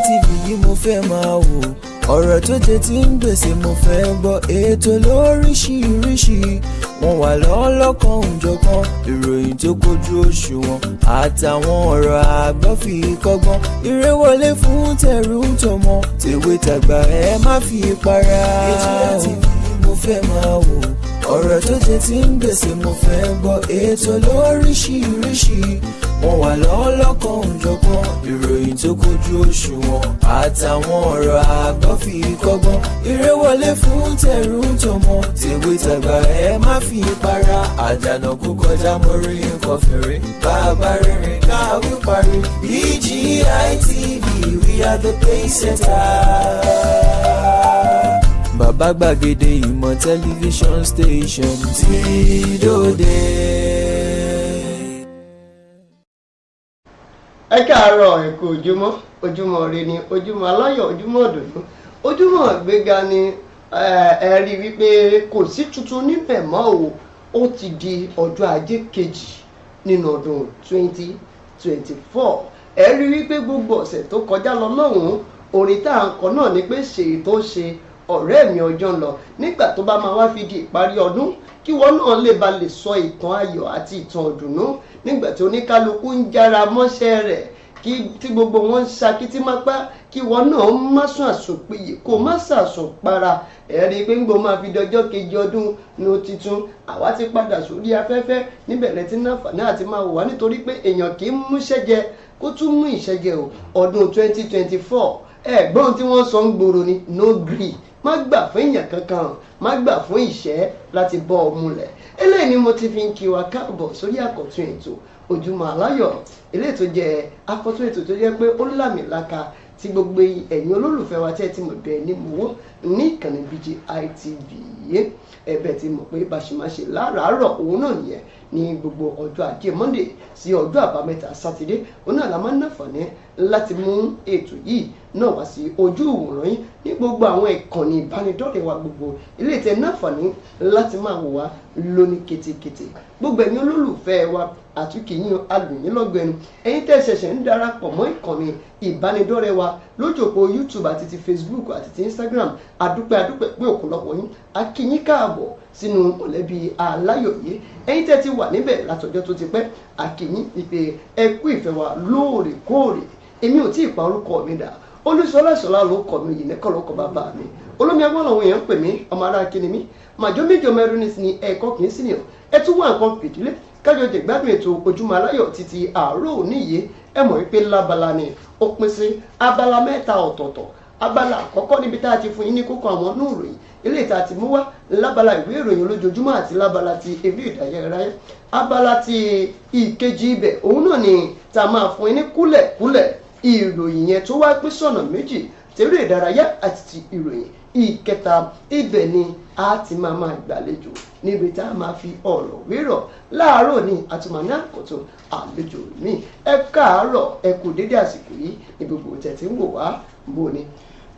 TV yìí mo fẹ́ máa wò, ọ̀rọ̀ tó jẹ ti ń gbèsè mo fẹ́ gbọ́, ètò lóríṣiríṣi wọ́n wà lọ́lọ́kan òjọ̀kan, ìròyìn tó kojú òṣùwọ̀n àtàwọn ọ̀rọ̀ àgbọ́ fi kọ́gbọ́n, eré wọlé fún tẹ̀rù tọmọ tèwe tàgbà ẹ má fi para. Jije TV mo fẹ́ máa wò, ọ̀rọ̀ tó jẹ ti ń gbèsè mo fẹ́ gbọ́, ètò lóríṣiríṣi wọ́n wà lọ́lọ́kan òjọ̀kan, ìròyìn tó kojú òṣùwọ̀n àtàwọn ọ̀rọ̀ àgbọ́ fi kọ́gbọ́n, eré wọlé fún tẹ̀rù tọmọ tèwe tàgbà ẹ má fi para. Àjànàkú kọjá mórí nǹkan fèrè, bàbá rìnrìn káwí parí. BGI TV, we are the pace setters. Bàbá gbàgede ìmọ̀ tẹlifíṣọ̀n station tí dòde. Ẹ káàárọ̀, ẹ kú ojúmọ́, ojúmọ́ ire ni, ojúmọ́ aláyọ̀, ojúmọ́ ìdùnnú, ojúmọ́ ìgbéga ni. Ẹ rí i wípé kò sí tuntun níbẹ̀ mọ́ o, ó ti di ọjọ́ ajé kejì nínú ọdún 2024. Ẹ rí i wípé gbogbo ọ̀sẹ̀ tó kọjá lọ lọ́hùn-ún, orin tá à ń kọ náà ni pé ṣèyí tó ṣe ọ̀rẹ́ mi ọjọ́ ń lọ. Nígbà tó bá máa wá fi di ìparí ọdún, kí wọ́n náà lè ba lè sọ ìtàn ayọ̀ àti ìtàn ìdùnnú nígbà tí oníkálukú ń jára mọ́ṣẹ́ rẹ̀, tí gbogbo wọn ń ṣakítí mápá, kí wọ́n náà má sùn àsùnpìyè kó má sàsùn para. Ẹ̀rí pé ń gbọ́ máa fi dọjọ́ kejì ọdún ní titun, àwa ti padà sórí afẹ́fẹ́ níbẹ̀rẹ̀ tí náfààní àti máa wò wá, nítorí pé èèyàn kì í múṣẹ́ jẹ kó tún mú ìṣẹ́ jẹ o. Ọdún 2024 ẹ̀gbọ́n tí wọ́n sọ ń gbòòrò ni no gree, má gbà fún èèyàn kankan, má gbà fún ìṣẹ́ láti bọ́ ọ múlẹ̀. Eléyìí ni mo ti fi ń kí wa káàbọ̀ sórí àkọ́tún ètò Ojúmọ́ Aláyọ̀, eléyìí tó jẹ́ àkọ́tún ètò tó jẹ́ pé ó lámìlaka tí gbogbo ẹ̀yin olólùfẹ́ wa tí ẹ ti mọ̀ bẹ́ẹ̀ ni mo wọ́ ní ìkànnì BGI TV yìí. Ẹ̀bẹ̀ ti mọ̀ pé bá ṣe máa ṣe láràárọ̀ òun náà nìyẹn ní gbogbo ọjọ́ ajé Monday sí ọjọ́ àbámẹ́ta Sátidé, òun náà la máa ń náfààní láti mú ètò yìí náà wá sí ojú ìwòran yín ní gbogbo àwọn ìkànnì ìbánidọ́rẹ̀ẹ́ wa gbogbo, ilé ìtẹ́ náfààní láti máa wò wá lóní kétékété. Gbogbo ẹ̀yin olólùfẹ́ wa àtúnkìyìn alùyìn lọ́gbẹ̀ẹ́nu, ẹ̀yin tẹ́ ṣẹ̀ṣẹ̀ ń darapọ̀ mọ́ ìkànnì ìbánidọ́rẹ̀ẹ́ wa lójú òpó YouTube àti ti Facebook àti ti Instagram, adúpẹ́ pé òkúlọ́pọ̀ yín, a kí yín káàbọ̀ sínú mọ̀lẹ́bí aláyọ̀ yìí. Ẹ̀yin tẹ́ ti wà níbẹ̀ látọjọ́ tó ti pẹ́, a kí yín ìpè ẹ kú ìfẹ́ wa lóòrèkóòrè. Èmi ò tí ì pa orúkọ mi dà, Olúṣọlá ló kọ mi yìí, nìkan ló kọ bàbá mi. Olómi agbọ́n làwọn èèyàn ń pè mí, ọmọ ará kíni mi, màjọ méjọ mẹ́rin ní sinmi ẹ̀kọ́ kì í sí nìyàn. Ẹ tún wá nǹkan fìdílé kájọ jẹ gbádùn ètò Ojúmọ́ Aláyọ̀ títí àárọ̀ òní yìí. Ẹ mọ̀ wípé lábala ni ó pín sí abala mẹ́ta ọ̀tọ̀ọ̀tọ̀. Abala àkọ́kọ́ níbi tá a ti fún yín ní kókó àwọn inú ìròyìn eléyìí tá a ti mú wá lábala ìwé ìròyìn olójoojúmọ́ àti lábala ti eré ìdárayá. Abala ti ìkejì ibẹ̀ òun náà ni tá a máa fún yín ní kúlẹ̀kúlẹ̀ ìròyìn yẹn tó wá pín sọ̀nà méjì, tèrè ìdárayá àti ti ìròyìn. Ìkẹta ibẹ̀ ni a ti máa gbàlejò níbi tá a máa fi ọ̀rọ̀ wérọ̀. Láàárọ̀ ni àtúmọ̀ ní àkọ́tún àlejò mi. Ẹ káàárọ̀, ẹ kú dédé àsìkò yìí ní gbogbo tẹ̀ tí ń wò wá bó ni.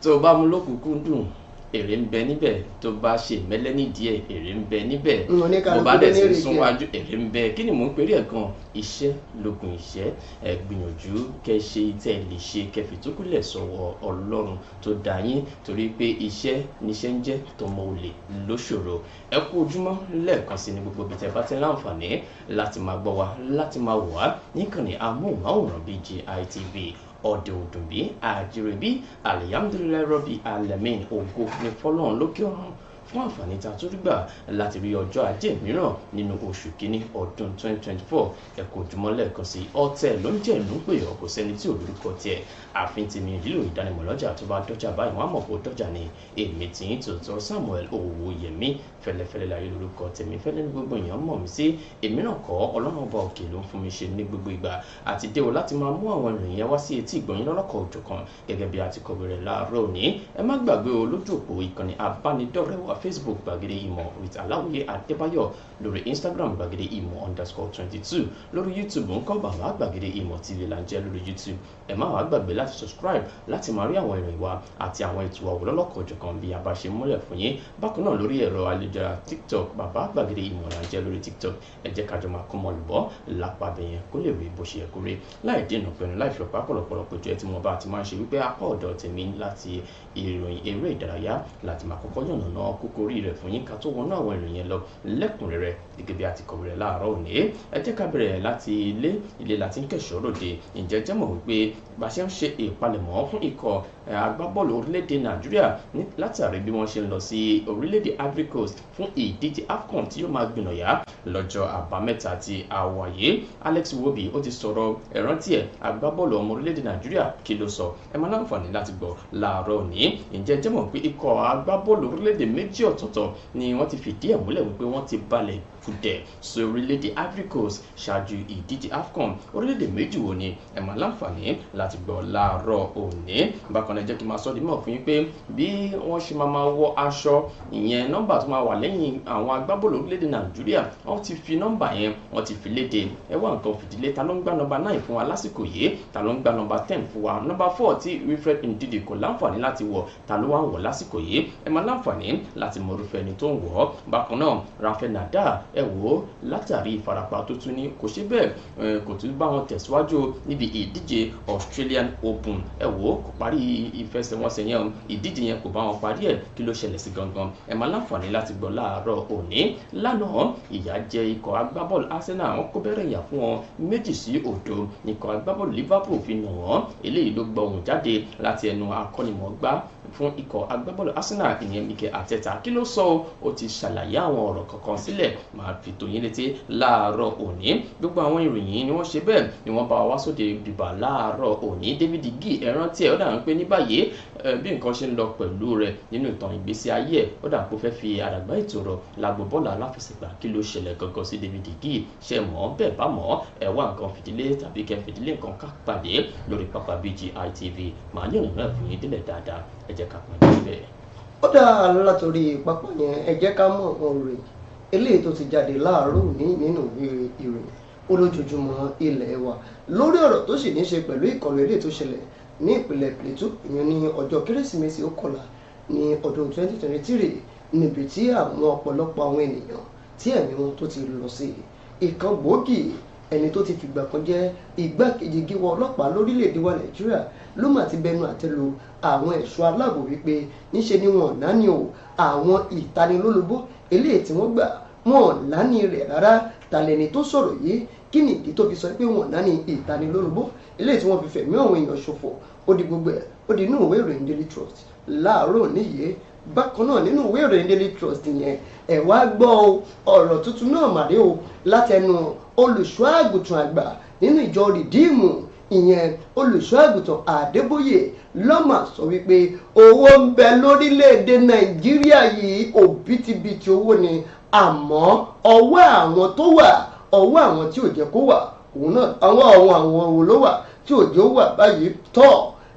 Tó bá mú lókùnkúndùn, èrè ń bẹ níbẹ̀. Tó bá ṣe mẹ́lẹ́ nídìí ẹ̀, èrè ń bẹ níbẹ̀. Bó bá dẹ̀ sí súnwájú, èrè ń bẹ. Kí ni mò ń perí ẹ̀ gan? Iṣẹ́ lógun ìṣẹ́. Ẹ gbìyànjú kẹ́ ṣe tẹ́ lè ṣe, kẹ́ fi tó kúlẹ̀ sọ̀wọ́ Ọlọ́run tó dá yín, torí pé iṣẹ́ níṣẹ́ ń jẹ́ tọmọ olè lóṣòro. Ẹ kú ojúmọ́ lẹ́ẹ̀kan sí ní gbogbo ibi tẹ́ bá tẹ́ láǹfààní láti máa gbọ́ wa, láti máa wò wá níkànnì amóhùnmáwòrán BGI TV. Ọ̀dẹ̀ òdùn bí àjèrè bí alihamudulilayi rọ́bì alamin, ògo ní fọlọ́run lókè ọ̀run fún àǹfààní tá a tó rí gbà láti rí ọjọ́ ajé mìíràn nínú oṣù kínní ọdún 2024. Ẹ kú ojúmọ́ lẹ́ẹ̀kan sí. Ọ̀tẹ̀ ló ń jẹ́ ìlú ń pè ọ́, kò sẹ́ni tí ò lórúkọ tiẹ̀. Àfin tèmi ìdílò ìdánimọ̀ lọ́jà tó bá dọ́jà báyìí wọ́n á mọ̀ pé ó dọ́jà ni. Èmi tí ń tòótọ́ Samuel Owóyẹmí, fẹ́lẹ́fẹ́lẹ́ láyé lórúkọ tèmi, fẹ́lẹ́ ní gbogbo èèyàn mọ̀ mí sí. Èmi náà kọ́, Ọlọ́run ọba òkè ló ń fún mi ṣe ní gbogbo ìgbà. Àti dé o láti máa mú àwọn ìròyìn yẹn wá sí etí ìgbọ̀nyín lọ́lọ́kọ̀ òjọ̀kan gẹ́gẹ́ bí a ti kọ̀wé rẹ̀ láàárọ̀ òní. Ẹ má gbàgbé o lójú òpó ìkànnì abánidọ́rẹ̀ẹ́ wa Facebook gbàgede ìmọ̀ with Aláwìyé Adébáyọ̀, lórí Instagram gbàgede ìmọ̀ _22, lórí YouTube ńkọ́ bàbá gbàgede ìmọ̀ TV là ń jẹ́ lórí YouTube. Ẹ má wàá gbàgbé láti subscribe láti máa rí àwọn ìròyìn wa àti àwọn ètò àwòlọ́lọ́kọ̀ọ́jọ̀kan bí a bá ṣe múlẹ̀ fún yín. Bákan náà lórí ẹ̀rọ ayélujára TikTok bàbá gbàgede ìmọ̀ là ń jẹ́ lórí TikTok. Ẹ jẹ́ kájọ máa kọ́ mọ́ lùbọ́ lápá bẹ̀yẹn kó lè rí bó ṣe yẹ kó rí. Láì dènà pẹ̀lú láì fi ọ̀pá pọ̀lọpọ̀lọ péjọ tí mo bá ti máa ń ṣe wípé apá ọ̀dọ̀ tèmi láti ìròyìn eré ìdárayá láti máa kọ́kọ́ yànnàná kókó orí rẹ̀ fún yín ká tó wọnú àwọn ìròyìn lọ lẹ́kùnrẹ́rẹ́ gẹ́gẹ́ bí a ti kọ̀wé rẹ̀ láàárọ̀ òní. Ẹ jẹ́ ká bẹ̀rẹ̀ láti ilé láti ń kẹ̀ṣọ́ ròde. Ǹjẹ́ jẹ́ mọ̀ wípé bá ṣe ń ṣe ìpalẹ̀mọ́ fún ikọ̀ agbábọ́ọ̀lù orílẹ̀-èdè Nàìjíríà látàrí bí wọ́n ṣe ń lọ sí orílẹ̀-èdè Ivory Coast fún ìdíje AFCON tí yóò máa gbìnàyà lọ́jọ́ àbámẹ́ta tí a wà yìí. Alex Iwobi ó ti sọ̀rọ̀ ẹ̀rántí ẹ̀ agbábọ́ọ̀lù ọmọ orílẹ̀-èdè Nàìjíríà kí ló sọ ẹ máa láǹfààní láti gbọ́ láàárọ̀ òní. Ǹjẹ́ jẹ́ mọ̀ pé ikọ̀ agbábọ́ọ̀lù orílẹ̀-èdè méjì ọ̀tọ̀ọ̀tọ̀ ni wọ́n ti fìdí ẹ̀ múlẹ̀ wípé wọ́n ti balẹ̀ fúdẹ̀ sí orílẹ̀-èdè Ivory Coast ṣáájú ìdíje AFCON. Orílẹ̀-èdè méjì wo ni ẹ máa láǹfààní láti gbọ́ láàárọ̀ òní. Bákan náà jẹ́ kí n máa sọ di mọ̀ fún yín pé bí wọ́n ṣe máa wọ aṣọ ìyẹn nọ́mbà tó máa wà lẹ́yìn àwọn agbábọ́ọ̀lù orílẹ̀-èdè Nàìjíríà wọ́n ti fi nọ́mbà yẹn wọ́n ti fi léde. Ẹ wá nǹkan fìdílé ta ló ń gbá nọ́mbà 9 fún wa lásìkò yìí, ta ló ń gbá nọ́mbà 10 fún wa, nọ́mbà 4 tí Wilfred Ndidi kò láǹfààní láti wọ̀ ta ló wá ń wọ̀ lásìkò yìí. Ẹ máa láǹfààní láti mọ irúfẹ́ ẹni tó ń wọ̀. Bákan náà Rafael Nadal ẹ wò ó látàrí ìfarapa tó tún ní kò ṣe bẹ́ẹ̀ kò tún bá wọn tẹ̀síwájú níbi ìdíje Australian Open. Ẹ wò ó kò parí ìfẹsẹ̀wọnsẹ̀ yẹn, ìdíje yẹn kò bá wọn parí ẹ̀ kí ló ṣẹlẹ̀ sí gangan. Ẹ máa láǹfààní láti gbọ́ láàárọ̀ òní. Lánàá ìyà jẹ ikọ̀ agbábọ́ọ̀lù Arsenal wọn kó bẹ̀rẹ̀ ìyà fún wọn 2-0. Ikọ̀ agbábọ́ọ̀lù Liverpool fi nà wọ́n. Eléyìí ló gbọ́ ohùn jáde láti ẹnu akọ́nimọ̀ọ́gbá fún ikọ̀ agbábọ́ọ̀lù Arsenal ìyẹn Mikel Arteta. Kí ló sọ ó ti ṣàlàyé àwọn ọ̀rọ̀ kankan sílẹ̀ máa fi tó yín létí láàárọ̀ òní. Gbogbo àwọn ìròyìn ni wọ́n ṣe bẹ́ẹ̀ ni wọ́n bá wá sóde bìbà láàárọ̀ òní. David Gee ẹ̀rántí ẹ̀ ó dà ń pé ní báyìí bí nǹkan ṣe ń lọ pẹ̀lú rẹ̀ nínú ìtàn ìgbésí ayé ẹ̀ ó dà pé ó fẹ́ fi àdàgbà ìtòrọ̀ lágbo bọ́ọ̀lù aláfẹsẹ̀gbá. Kí ló ṣẹlẹ̀ gangan sí David Gee ṣe mọ̀ bẹ́ẹ̀ bá mọ̀ ẹ wá nǹkan fìdílé tàbí kẹ́ fìdílé nǹkan ká pàdé lórí pápá BGI TV màá ní ọ̀nà náà fún yín délẹ̀ dáadáa ẹ jẹ́ ká pàdé bẹ́ẹ̀. Ó dáa látòrí pápá yẹn ẹ jẹ́ ká mọ̀ ọ̀rẹ́ eléyìí tó ti jáde láàárọ̀ òní nínú ìròyìn olójoojúmọ́ ilẹ̀ wa lórí ọ̀rọ̀ tó sì ní ṣe pẹ̀lú ìkọlù eléyìí tó ṣẹlẹ̀ ní ìpínlẹ̀ Plateau ìyẹn ní ọjọ́ Kérésìmesì ó kọlà ní ọdún 2023 níbi tí àwọn ọ̀pọ̀lọpọ̀ àwọn ènìyàn tí ẹ̀mí wọn tó ti lọ sí ìkan gbòógì ẹni tó ti fìgbà kan jẹ́ igbákejì gíwá ọlọ́pàá lórílẹ̀‐èdè wa Nàìjíríà ló mà ti bẹnu àtẹ́ lu àwọn ẹ̀ṣọ́ aláàbò wípé níṣe ni wọn náání o àwọn ìtanilólobó eléyìí tí wọ́n gbà wọn náání rẹ̀ rárá. Tàlẹ́ni tó sọ̀rọ̀ yìí kí ni ìdí tó fi sọ pé wọn náání ìtanilólobó eléyìí tí wọ́n fi fẹ̀mí àwọn èèyàn ṣòfò ó di gbogbo ẹ̀ ó di inú ìwé ìròyìn Daily Trust láàárọ̀ níyì. Bákan náà nínú ìwé ìròyìn Daily Trust yẹn ẹ wá gbọ́ ọ̀rọ̀ tuntun náà màdé o látẹnu olùṣọ́ àgùntàn àgbà nínú ìjọ rìdíìmù ìyẹn olùṣọ́ àgùntàn Adébóyè lọ́mà sọ wípé owó ń bẹ lórílẹ̀‐èdè Nàìjíríà yìí òbítíbitì owó ni àmọ́ ọwọ́ àwọn tó wà ọwọ́ àwọn tí ò jẹ́ kó wà òun náà àwọn wo ló wà tí ò jẹ́ ó wà báyìí tọ́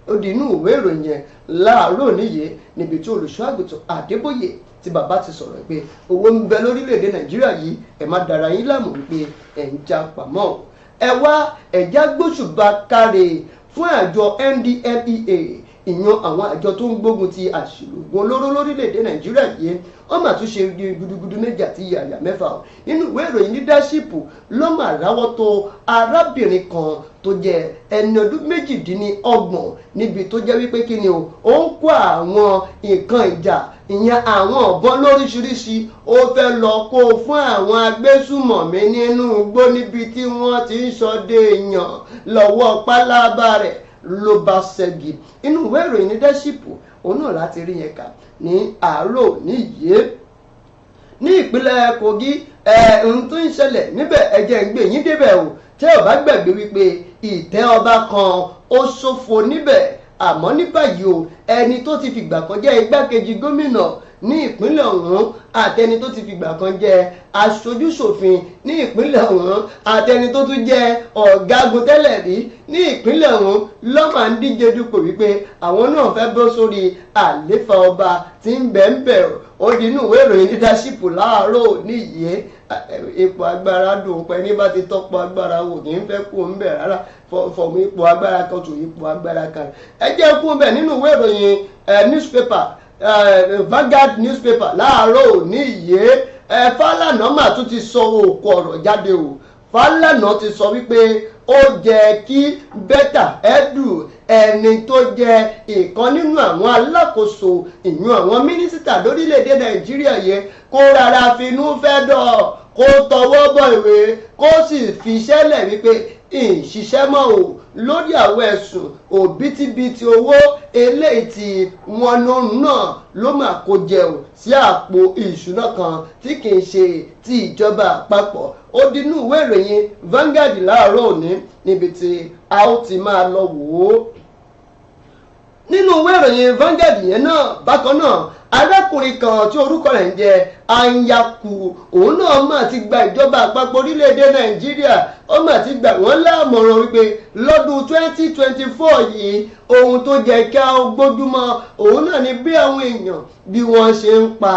ó di inú ìwé ìròyìn yẹn láàárọ̀ níyì níbi tí olùṣọ́ àgùntàn Adébóyè tí bàbá ti sọ̀rọ̀ pé owó ń bẹ lórílẹ̀‐èdè Nàìjíríà yìí ẹ má dára yín láàmú wípé ẹ̀ ń já pamọ́ ẹ wá ẹ̀já gbóṣùbà káre fún àjọ NDLEA ìyan àwọn àjọ tó ń gbógun ti àṣìlò oògùn olóró lórílẹ̀‐èdè Nàìjíríà yìí wọ́n mà tún ṣe gudugudu méjì àti yàyà mẹ́fà nínú ìwé ìròyìn leadership ló mà ráwọ́ tó arábìnrin kan tó jẹ́ ẹni ọdún 28 níbi tó jẹ́ wípé kí ni ó ń kó àwọn nǹkan ìjà ìyẹn àwọn ọ̀bọ̀n lóríṣiríṣi ó fẹ́ lọ kó fún àwọn agbésùmọ̀mí nínú igbó níbi tí wọ́n ti ń ṣọdẹ èèyàn lọ́wọ́ pálábá rẹ̀ ló bá ṣẹ́gi. Inú ìwé ìròyìn leadership òun náà láti rí yẹn kà ní àárọ̀ níyìí. Ní ìpínlẹ̀ Kogi ohun tó ń ṣẹlẹ̀ níbẹ̀ ẹ̀jẹ̀ ń gbé yín débẹ̀ o tẹ́ ò bá gbàgbé wípé ìtẹ́ ọba kan ó ṣòfò níbẹ̀ àmọ́ ní báyìí o ẹni tó ti fìgbà kan jẹ́ igbákejì gómìnà ní ìpínlẹ̀ ọ̀hún àtẹni tó ti fìgbà kan jẹ́ aṣojúṣòfin ní ìpínlẹ̀ ọ̀hún àtẹni tó tún jẹ́ ọ̀gágun tẹ́lẹ̀ rí ní ìpínlẹ̀ ọ̀hún ló máa ń díje dupò wípé àwọn náà fẹ́ bọ́ sórí àléfà ọba tí ń bẹ̀ ó di inú ìwé ìròyìn leadership láàárọ̀ níyìí ipò agbára dùn pẹ́ ní bá ti tọ́pọ̀ agbára wò kì í fẹ́ kú ń bẹ̀ rárá fọ̀mù ipò agbára kan tó ipò agbára kan ẹ jẹ́ kú ń bẹ̀ nínú ìwé ìròyìn newspaper Vanguard newspaper láàárọ̀ níyìí Fálànà mà tún ti sọ òkú ọ̀rọ̀ jáde o Fálànà ti sọ wípé ó jẹ́ kí bẹ́tà ẹ̀dù ẹni tó jẹ́ ìkan nínú àwọn alákòóso ìyún àwọn mínísítà lórílẹ̀‐èdè Nàìjíríà yẹn kó rárá finú fẹ́ dọ̀ kó tọwọ́ bọ̀ ìwé kó sì fi ṣẹ́lẹ̀ wípé ìṣiṣẹ́ mọ́ o lórí àwọn ẹ̀sùn òbítíbitì owó eléyìí tí wọn náà ló máa kó jẹ o sí àpò ìṣúná kan tí kì í ṣe ti ìjọba àpapọ̀ ó dínú ìwé ìròyìn Vanguard láàárọ̀ òní níbi tí a ó ti máa lọ wò ó nínú ìwé ìròyìn Vanguard yẹn náà bákan náà arákùnrin kan tí orúkọ rẹ̀ ń jẹ́ Anyaku òun náà mà ti gba ìjọba àpapọ̀ orílẹ̀-èdè Nàìjíríà ó mà ti gbà wọ́n láàmọ̀ràn wípé lọ́dún 2024 yìí ohun tó jẹ́ kí a gbójúmọ́ òun náà ni bí àwọn èèyàn bí wọ́n ṣe ń pa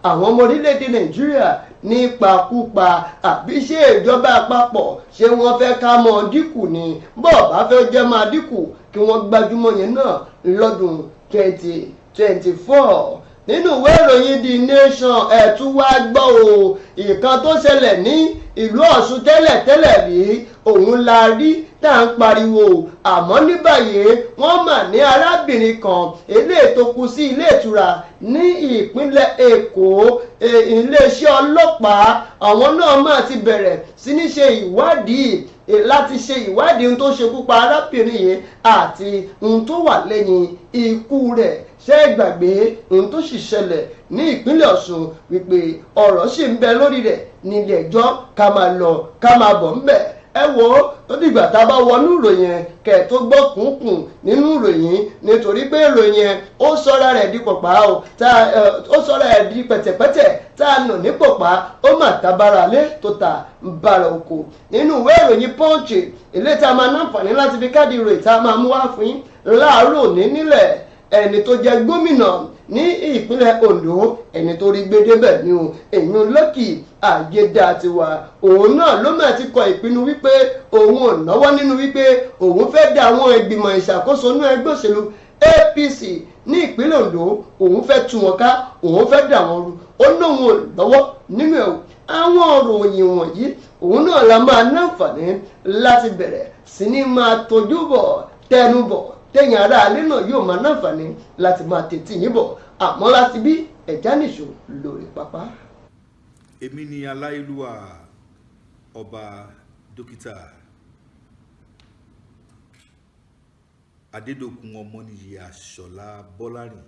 àwọn ọmọ orílẹ̀-èdè Nàìjíríà nípakúpa àbí ṣé ìjọba àpapọ̀ ṣé wọ́n fẹ́ ká mọ́ dínkù ni bọ́ọ̀ bá fẹ́ jẹ́ máa dínkù kí wọ́n gbájúmọ́ yẹn náà lọ́dún 2024 nínú ìwé ìròyìn The Nation ẹ̀tún wá gbọ́ o ìkan tó ṣẹlẹ̀ ní ìlú Ọ̀ṣun tẹ́lẹ̀ rí òun la rí tá à ń pariwo àmọ́ ní báyìí wọ́n mà ní arábìnrin kan eléyìí tó kú sí ilé ìtura ní ìpínlẹ̀ Èkó iléeṣẹ́ ọlọ́pàá àwọn náà mà ti bẹ̀rẹ̀ sí ní ṣe ìwádìí láti ṣe ìwádìí ohun tó ṣekú pa arábìnrin yìí àti ohun tó wà lẹ́yìn ikú rẹ̀ ṣé gbàgbé ohun tó sì ṣẹlẹ̀ ní ìpínlẹ̀ Ọ̀ṣun wípé ọ̀rọ̀ sì ń bẹ lórí rẹ̀ nílé ẹjọ́ ká máa lọ ká máa bọ̀ ń bẹ̀ ẹ wo ó dìgbà tá a bá wọnú ìròyìn kẹ̀ tó gbọ́ kùnkùn nínú ìròyìn nítorí pé ìròyìn ó sọ́ra rẹ̀ di pọ̀pá ó sọ́ra rẹ̀ di pẹ̀tẹ̀pẹ̀tẹ̀ tá a nà ní pọ̀pá ó mà tábára lé tó ta bára oko nínú ìwé ìròyìn Punch ilé tá a máa náǹfààní láti fi káàdì ìròyìn tá a máa mú wá fún yín láàárọ̀ nílẹ̀ ẹni tó jẹ́ gómìnà ní ìpínlẹ̀ Ondo ẹni tó rí gbé débẹ̀ ni o èyàn Lọ́kì Ayédàtiwà òun náà ló máa ti kọ ìpinnu wípé òun ò náwó nínú wípé òun fẹ́ dá àwọn ìgbìmọ̀ ìṣàkóso inú ẹgbẹ́ òṣèlú APC ní ìpínlẹ̀ Ondo òun fẹ́ tú wọn ká òun fẹ́ dá wọn rú ó lóun ò lọ́wọ́ nínú ẹ̀ àwọn òròyìn wọ̀nyí òun náà la máa náǹfààní láti bẹ̀rẹ̀ sí ní máa tójú bọ̀ tẹnu bọ̀ tẹ̀yìn ará alẹ́ náà yóò máa náǹfààní láti máa tètè yín bọ̀ àmọ́ láti bí ẹ̀já nìṣó lórí pápá. èmi ni aláìlúwà ọba dókítà Adédòkun Ọmọnìyí Àṣọlá Bọ́lárìn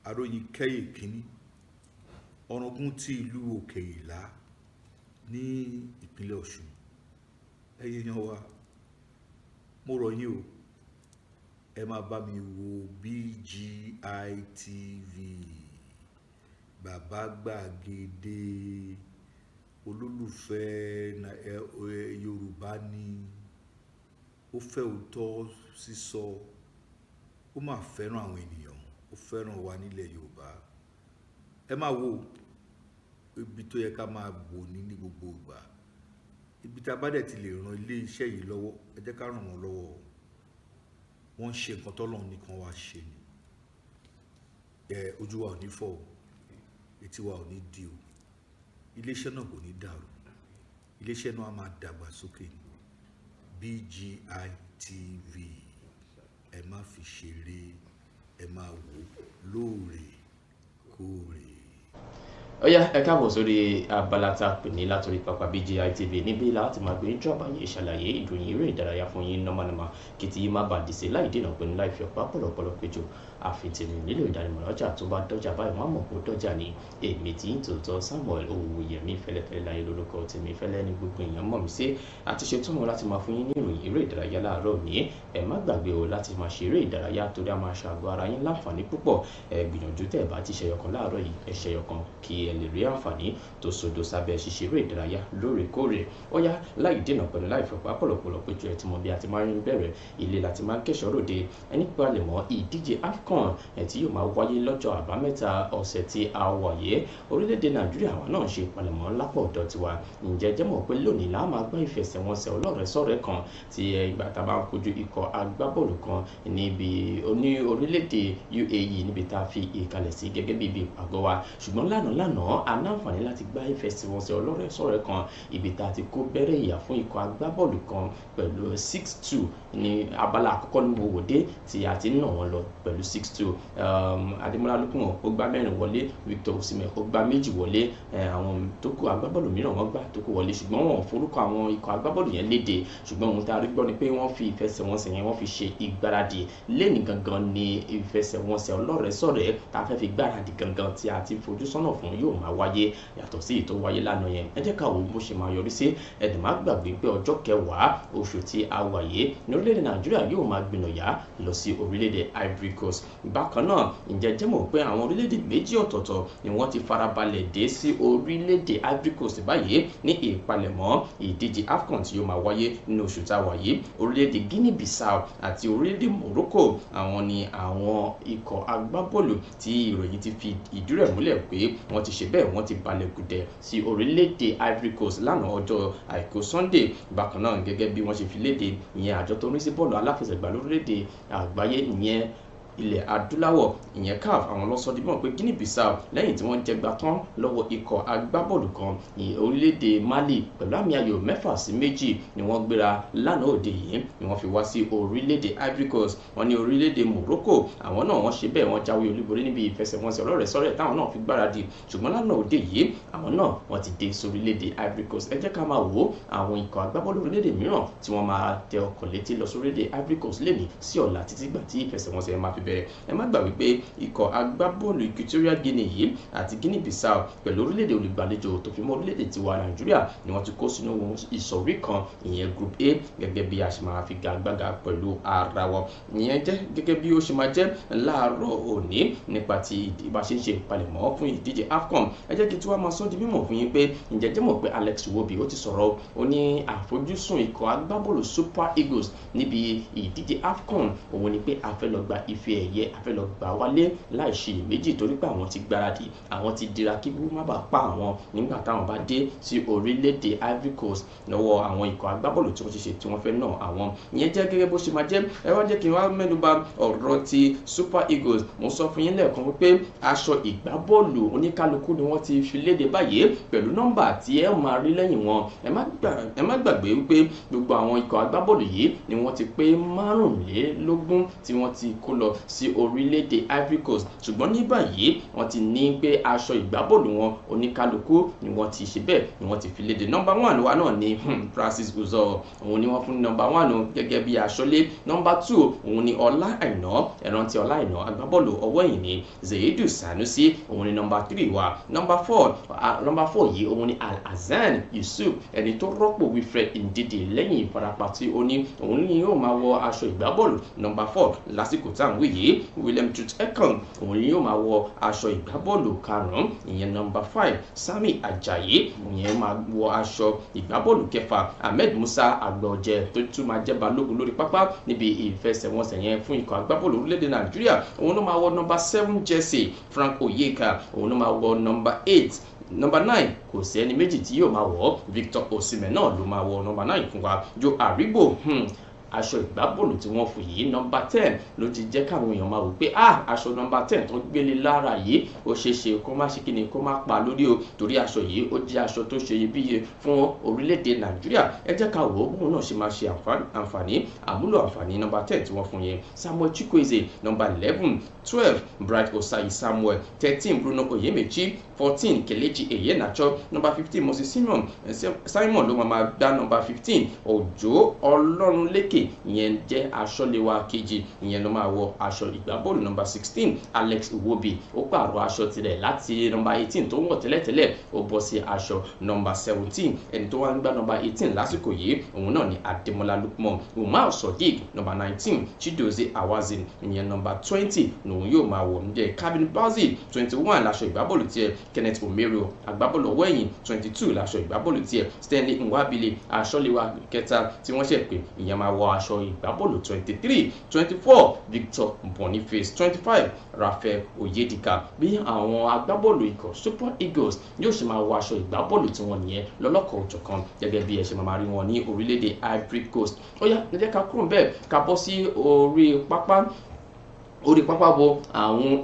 aróyin kẹ́yè kínní ọ̀ràngún ti ìlú Òkè Ìlá ní ìpínlẹ̀ Ọ̀ṣun ẹ̀yin yan wa mo rọ̀ yín o ẹ máa bá mi wo BGI TV bàbá gbàgede olólùfẹ́ Yorùbá ni ó fẹ́ òótọ́ sísọ ó máa fẹ́ràn àwọn ènìyàn ó fẹ́ràn wa nílẹ̀ Yorùbá ẹ máa wo ibi tó yẹ ká máa bò ní gbogbo ìgbà ibi tá a bá dẹ̀ ti lè ran ilé iṣẹ́ yìí lọ́wọ́ ẹ jẹ́ ká ràn wọ́n lọ́wọ́ wọ́n ṣe nǹkan tọ́lọ́run nìkan wá ṣe ni ojú wa ò ní fọ́ o etí wa ò ní di o iléeṣẹ́ náà kò ní dàrú iléeṣẹ́ náà á máa dàgbà sókè ni BGI TV ẹ má fi ṣeré ẹ máa wò lóòrèkóòrè. Ọ̀yá ẹ káàbọ̀ sórí abala tá a pè ní látòrí pápá BGI TV níbí láti máa gbé ìjọba yìí ṣàlàyé ìròyìn eré ìdárayá fún yín nọ́mọ́nọ́mọ́ kí tí yín má bàa dìse láì dènà pẹ̀lú láì fi ọ̀pá pọ̀lọpọ̀lọ péjọ àfitèmí nílò ìdánimọ̀ ọjà tó bá dọ́jà báyìí wọ́n á mọ̀ pé ó dọ́jà ní èmi tí ń tòótọ́ Samuel Owóyẹmí fẹ́lẹ́fẹ́lẹ́ láyé lórúkọ tèmi fẹ́lẹ́ ní gbogbo èèyàn mọ̀ mí sí àti ṣetán wọn láti máa fún yín ní ìròyìn eré ìdárayá láàárọ̀ ní ẹ má gbàgbé o láti máa ṣe eré ìdárayá torí a máa ṣàgọ́ ara yín láǹfààní púpọ̀ ẹ gbìyànjú tẹ̀ bá ti ṣẹyọkan láàárọ̀ yìí ẹ ṣẹyọkan kí ẹ lè rí àǹfààní tó sodo sábẹ́ ṣíṣe eré ìdárayá lóòrèkóòrè. Ó yá láì dènà pẹ̀lú láì fọ̀pá pọ̀lọ̀pọ̀lọ̀ péjú ẹ̀ tí mo bí a ti máa ń bẹ̀rẹ̀ ilé láti máa ń kẹ́ṣọ́ ròde ẹni palẹ̀mọ́ ìdíje AFCON tí yóò máa wáyé lọ́jọ́ àbámẹ́ta ọ̀sẹ̀ tí a wà yìí. Orílẹ̀-èdè Nàìjíríà wa náà ṣe ìpalẹ̀mọ́ lápò ọ̀dọ̀ tiwa. Ǹjẹ́ jẹ́ mọ̀ pé lónìí la máa gbá ìfẹsẹ̀wọnsẹ̀ ọlọ́rẹ̀ẹ́sọ̀rẹ́ kan tí ìgbà tá a bá ń kojú ikọ̀ agbábọ́ọ̀lù kan níbi orílẹ̀-èdè UAE níbi tá a fi ìkalẹ̀ sí gẹ́gẹ́ bí ibi ìpàgọ́ wa. Ṣùgbọ́n lánàá a ní àǹfààní láti gbá ìfẹsẹ̀wọnsẹ̀ ọlọ́rẹ̀ẹ́sọ̀rẹ́ kan ibi tá a ti kó bẹ̀rẹ̀ ìyà fún ikọ̀ agbábọ́ọ̀lù kan pẹ̀lú 6-2 ní abala àkọ́kọ́ ní wòwòdé tí a ti ń nà wọ́n lọ pẹ̀lú 6-2. Adémọ́lá Lókùnwọ̀n ó gbá mẹ́rin wọlé, Victor Osimhen ó gbá méjì wọlé, àwọn tó kù agbábọ́ọ̀lù mìíràn wọ́n gbá tó kù wọlé ṣùgbọ́n wọn ò forúkọ àwọn ikọ̀ agbábọ́ọ̀lù yẹn léde. Ṣùgbọ́n ohun tá a rí gbọ́ ni pé wọ́n fi ìfẹsẹ̀wọnsẹ̀ yẹn wọ́n fi ṣe ìgbáradì. Lẹ́ni gangan ni ìfẹsẹ̀wọnsẹ̀ ọlọ́rẹ̀ẹ́sọ̀rẹ́ tá a fẹ́ fi gbáradì gangan tí a ti fojú sọ́nà fún yóò máa wáyé yàtọ̀ sí ètò wáyé lánàá yẹn. Ẹ jẹ́ ká wo bó ṣe máa yọrí sí. Ẹ̀dùn má gbàgbé pé ọjọ́ 10 oṣù tí a wà yìí ní orílẹ̀-èdè Nàìjíríà yóò máa gbìnàyà lọ sí orílẹ̀-èdè Ivory Coast. Bákan náà ǹjẹ́ jẹ́ mọ̀ pé àwọn orílẹ̀-èdè méjì ọ̀tọ̀ọ̀tọ̀ ni wọ́n ti farabalẹ̀ dé sí orílẹ̀-èdè Ivory Coast báyìí ní ìpalẹ̀mọ́ ìdíje AFCON tí yóò máa wáyé nínú oṣù tá a wà yìí. Orílẹ̀-èdè Guinea Bissau àti orílẹ̀-èdè Morocco àwọn ni àwọn ikọ̀ agbábọ́ọ̀lù tí ìròyìn ti fi ìdí rẹ̀ múlẹ̀ pé wọ́n ti ṣe bẹ́ẹ̀ wọ́n ti balẹ̀ gùdẹ̀ sí orílẹ̀-èdè Ivory Coast lánàá ọjọ́ àìkú Sunday. Bákan náà gẹ́gẹ́ bí wọ́n ṣe fi léde ìyẹn àjọ tó ń rí sí bọ́ọ̀lù aláfẹsẹ̀gbá lórílẹ̀-èdè àgbáyé ìyẹn ilẹ̀ adúláwọ̀ ìyẹn CAF àwọn lọ́sọ̀ dìbò pé Guinea Bissau lẹ́yìn tí wọ́n jẹgba tán lọ́wọ́ ikọ̀ agbábọ́ọ̀lù kan ní orílẹ̀-èdè Mali pẹ̀lú àmì ayò 4-2 ni wọ́n gbéra lánàá òde yìí ni wọ́n fi wá sí orílẹ̀-èdè Ivory Coast. wọ́n ní orílẹ̀-èdè Morocco àwọn náà wọ́n ṣe bẹ́ẹ̀ wọ́n jáwé olúborí níbi ìfẹsẹ̀wọnsẹ̀ ọlọ́rẹ̀ẹ́sọ̀rẹ́ táwọn náà fi gbáradì. Ṣùgbọ́n lánàá òde yìí àwọn náà wọ́n ti dé sórílẹ̀-èdè Ivory Coast. Ẹ jẹ́ ká máa wo àwọn ikọ̀ agbábọ́ọ̀lù orílẹ̀-èdè mìíràn tí wọ́n máa tẹ ọkọ̀ létí lọ sórílẹ̀-èdè Ivory Coast lẹ́ni sí ọ̀la títí gbà tí ìfẹsẹ̀wọnsẹ̀ máa fi bẹ̀rẹ̀. Ẹ má gbà wípé ikọ̀ agbábọ́ọ̀lù Equatorial Guinea yìí àti Guinea Bissau pẹ̀lú orílẹ̀-èdè olùgbàlejò tó fi mọ́ orílẹ̀-èdè tiwa Nàìjíríà ni wọ́n ti kó sínú ìsọ̀rí kan ìyẹn Group A gẹ́gẹ́ bí a ṣe máa fi gagbága pẹ̀lú ara wọn. Ìyẹn jẹ́ gẹ́gẹ́ bí ó ṣe máa jẹ́ láàárọ̀ òní nípa ti ìbá ṣe ń ṣe ìpalẹ̀mọ́ fún ìdíje AFCON. Ẹ jẹ́ kí tí wàá máa sọ di mímọ̀ fún yín pé ǹjẹ́ jẹ́ mọ̀ pé Alex Iwobi ó ti sọ̀rọ̀ ó ní àfojúsùn ikọ̀ agbábọ́ọ̀lù Super Eagles níbi ìdíje AFCON òun ni pé a fẹ́ lọ gba ife ẹ̀yẹ a fẹ́ lọ gbà wálé láì ṣe iyèméjì torí pé àwọn ti gbáradì àwọn ti dira kí bú má bàa pa àwọn nígbà táwọn bá dé sí orílẹ̀-èdè Ivory Coast lọ́wọ́ àwọn ikọ̀ agbábọ́ọ̀lù tí wọ́n ti ṣe tí wọ́n fẹ́ náà àwọn. Ìyẹn jẹ́ gẹ́gẹ́ bó ṣe máa jẹ́. Ẹ wá jẹ́ kí n wá mẹ́nuba ọ̀rọ̀ ti Super Eagles. Mo sọ fún yín lẹ́ẹ̀kan wípé aṣọ ìgbábọ́ọ̀lù oníkálukú ni wọ́n ti fi léde báyìí pẹ̀lú nọ́mbà tí ẹ máa rí lẹ́yìn wọn. Ẹ má gbàgbé wípé gbogbo àwọn ikọ̀ agbábọ́ọ̀lù yìí ni wọ́n ti pé 25 tí wọ́n ti kó lọ sí orílẹ̀-èdè Ivory Coast. Ṣùgbọ́n ní báyìí wọ́n ti ní pé aṣọ ìgbábọ́ọ̀lù wọn oníkálukú ni wọ́n ti ṣe bẹ́ẹ̀ ni wọ́n ti fi léde. Nọ́mbà 1 wa náà ni Francis Uzo òun ni wọ́n fún nọ́mbà 1 gẹ́gẹ́ bí aṣọ́lé. Nọ́mbà 2 òun ni Ọlá Àìná ẹ̀rántí Ọlá Àìná agbábọ́ọ̀lù ọwọ́ ẹ̀yìn ni Zaidu Sanusi òun ni nọ́mbà 3 wa. Nọ́mbà 4 yìí òun ni Al-Hassan Yusuf ẹni tó rọ́pò Wilfred Ndidi lẹ́yìn ìfarapa tí ó ní òun ni yóò máa wọ aṣọ ìgbábọ́ọ̀lù nọ́mbà 4 lásìkò tá à ń wí yìí. William Truth Ekong òun ni yóò máa wọ aṣọ ìgbábọ́ọ̀lù 5 ìyẹn nọ́mbà 5. Sami Ajayi ìyẹn máa wọ aṣọ ìgbábọ́ọ̀lù 6. Ahmed Musa Agbọ̀jẹ tó tún máa jẹ́ balógun lórí pápá níbi ìfẹsẹ̀wọnsẹ̀ yẹn fún ikọ̀ agbábọ́ọ̀lù orílẹ̀-èdè Nàìjíríà òun ló máa wọ nọ́mbà 7 jersey. Frank Oyeka òun ló máa wọ nọ́mbà 8. Nọ́mbà 9 kò sí ẹni méjì tí yóò máa wọ̀. Victor Osimhen náà ló máa wọ nọ́mbà 9 fún wa. Joe Aribo aṣọ ìgbábọ́ọ̀lù tí wọ́n fún yìí nọ́mbà 10 ló ti jẹ́ káwọn èèyàn máa wò pé aṣọ nọ́mbà 10 tó gbélé lára yìí ó ṣeéṣe kó má ṣe kíni kó má pa lórí o torí aṣọ yìí ó jẹ́ aṣọ tó ṣe iyebíye fún orílẹ̀-èdè Nàìjíríà. Ẹ jẹ́ ká wò ó bóun náà ṣe máa ṣe àmúlò àǹfààní nọ́mbà 10 tí wọ́n fún yẹn. Samuel Chukwueze nọ́mbà 11. 12 Bright Osayi Samuel. 13 Bruno Oyemechi. 14 Kelechi Iheanacho. nọ́mbà 15 Moses Simon ló máa gbá nọ́mbà 15. Òjó Ọlọ́runlékè Friday ìyẹn jẹ́ aṣọ́léwá kejì ìyẹn ló máa wọ aṣọ ìgbábọ́ọ̀lù nọ́mbà 16. Alex Iwobi ó pààrọ̀ aṣọ tirẹ̀ láti nọ́mbà 18 tó ń wọ̀ tẹ́lẹ̀tẹ́lẹ̀ ó bọ́ sí aṣọ nọ́mbà 17. ẹni tó wá ń gbá nọ́mbà 18 lásìkò yìí òun náà ni Ademola Lukman. Umar Sodiq nọ́mbà 19, Chidozie Awazin ìyẹn nọ́mbà 20 lòun yóò máa wọ̀. ǹjẹ́ Kabir Bassey 21 láṣọ ìgbábọ́ọ̀lù tiẹ̀. Kenneth Omeru agbábọ́ọ̀lù ọwọ́ ẹ̀yìn 22 láṣọ ìgbábọ́ọ̀lù tiẹ̀. Stanley Nwabili aṣọ́léwá kẹta tí wọ́n ṣẹ̀ pé ìyẹn máa wọ aṣọ ìgbábọ́ọ̀lù 23. 24 Victor Boniface. 25 Raphael Oyedika. bí àwọn agbábọ́ọ̀lù ikọ̀ Super Eagles yóò ṣe máa wọ aṣọ ìgbábọ́ọ̀lù tí wọ́n nìyẹn lọ́lọ́kọ̀ òjọ̀kan gẹ́gẹ́ bí ẹ ṣe máa rí wọn ní orílẹ̀-èdè Ivory Coast. ó yá ẹ jẹ́ ká kúrò bẹ́ẹ̀ ká bọ́ sí orí pápá bọ àwọn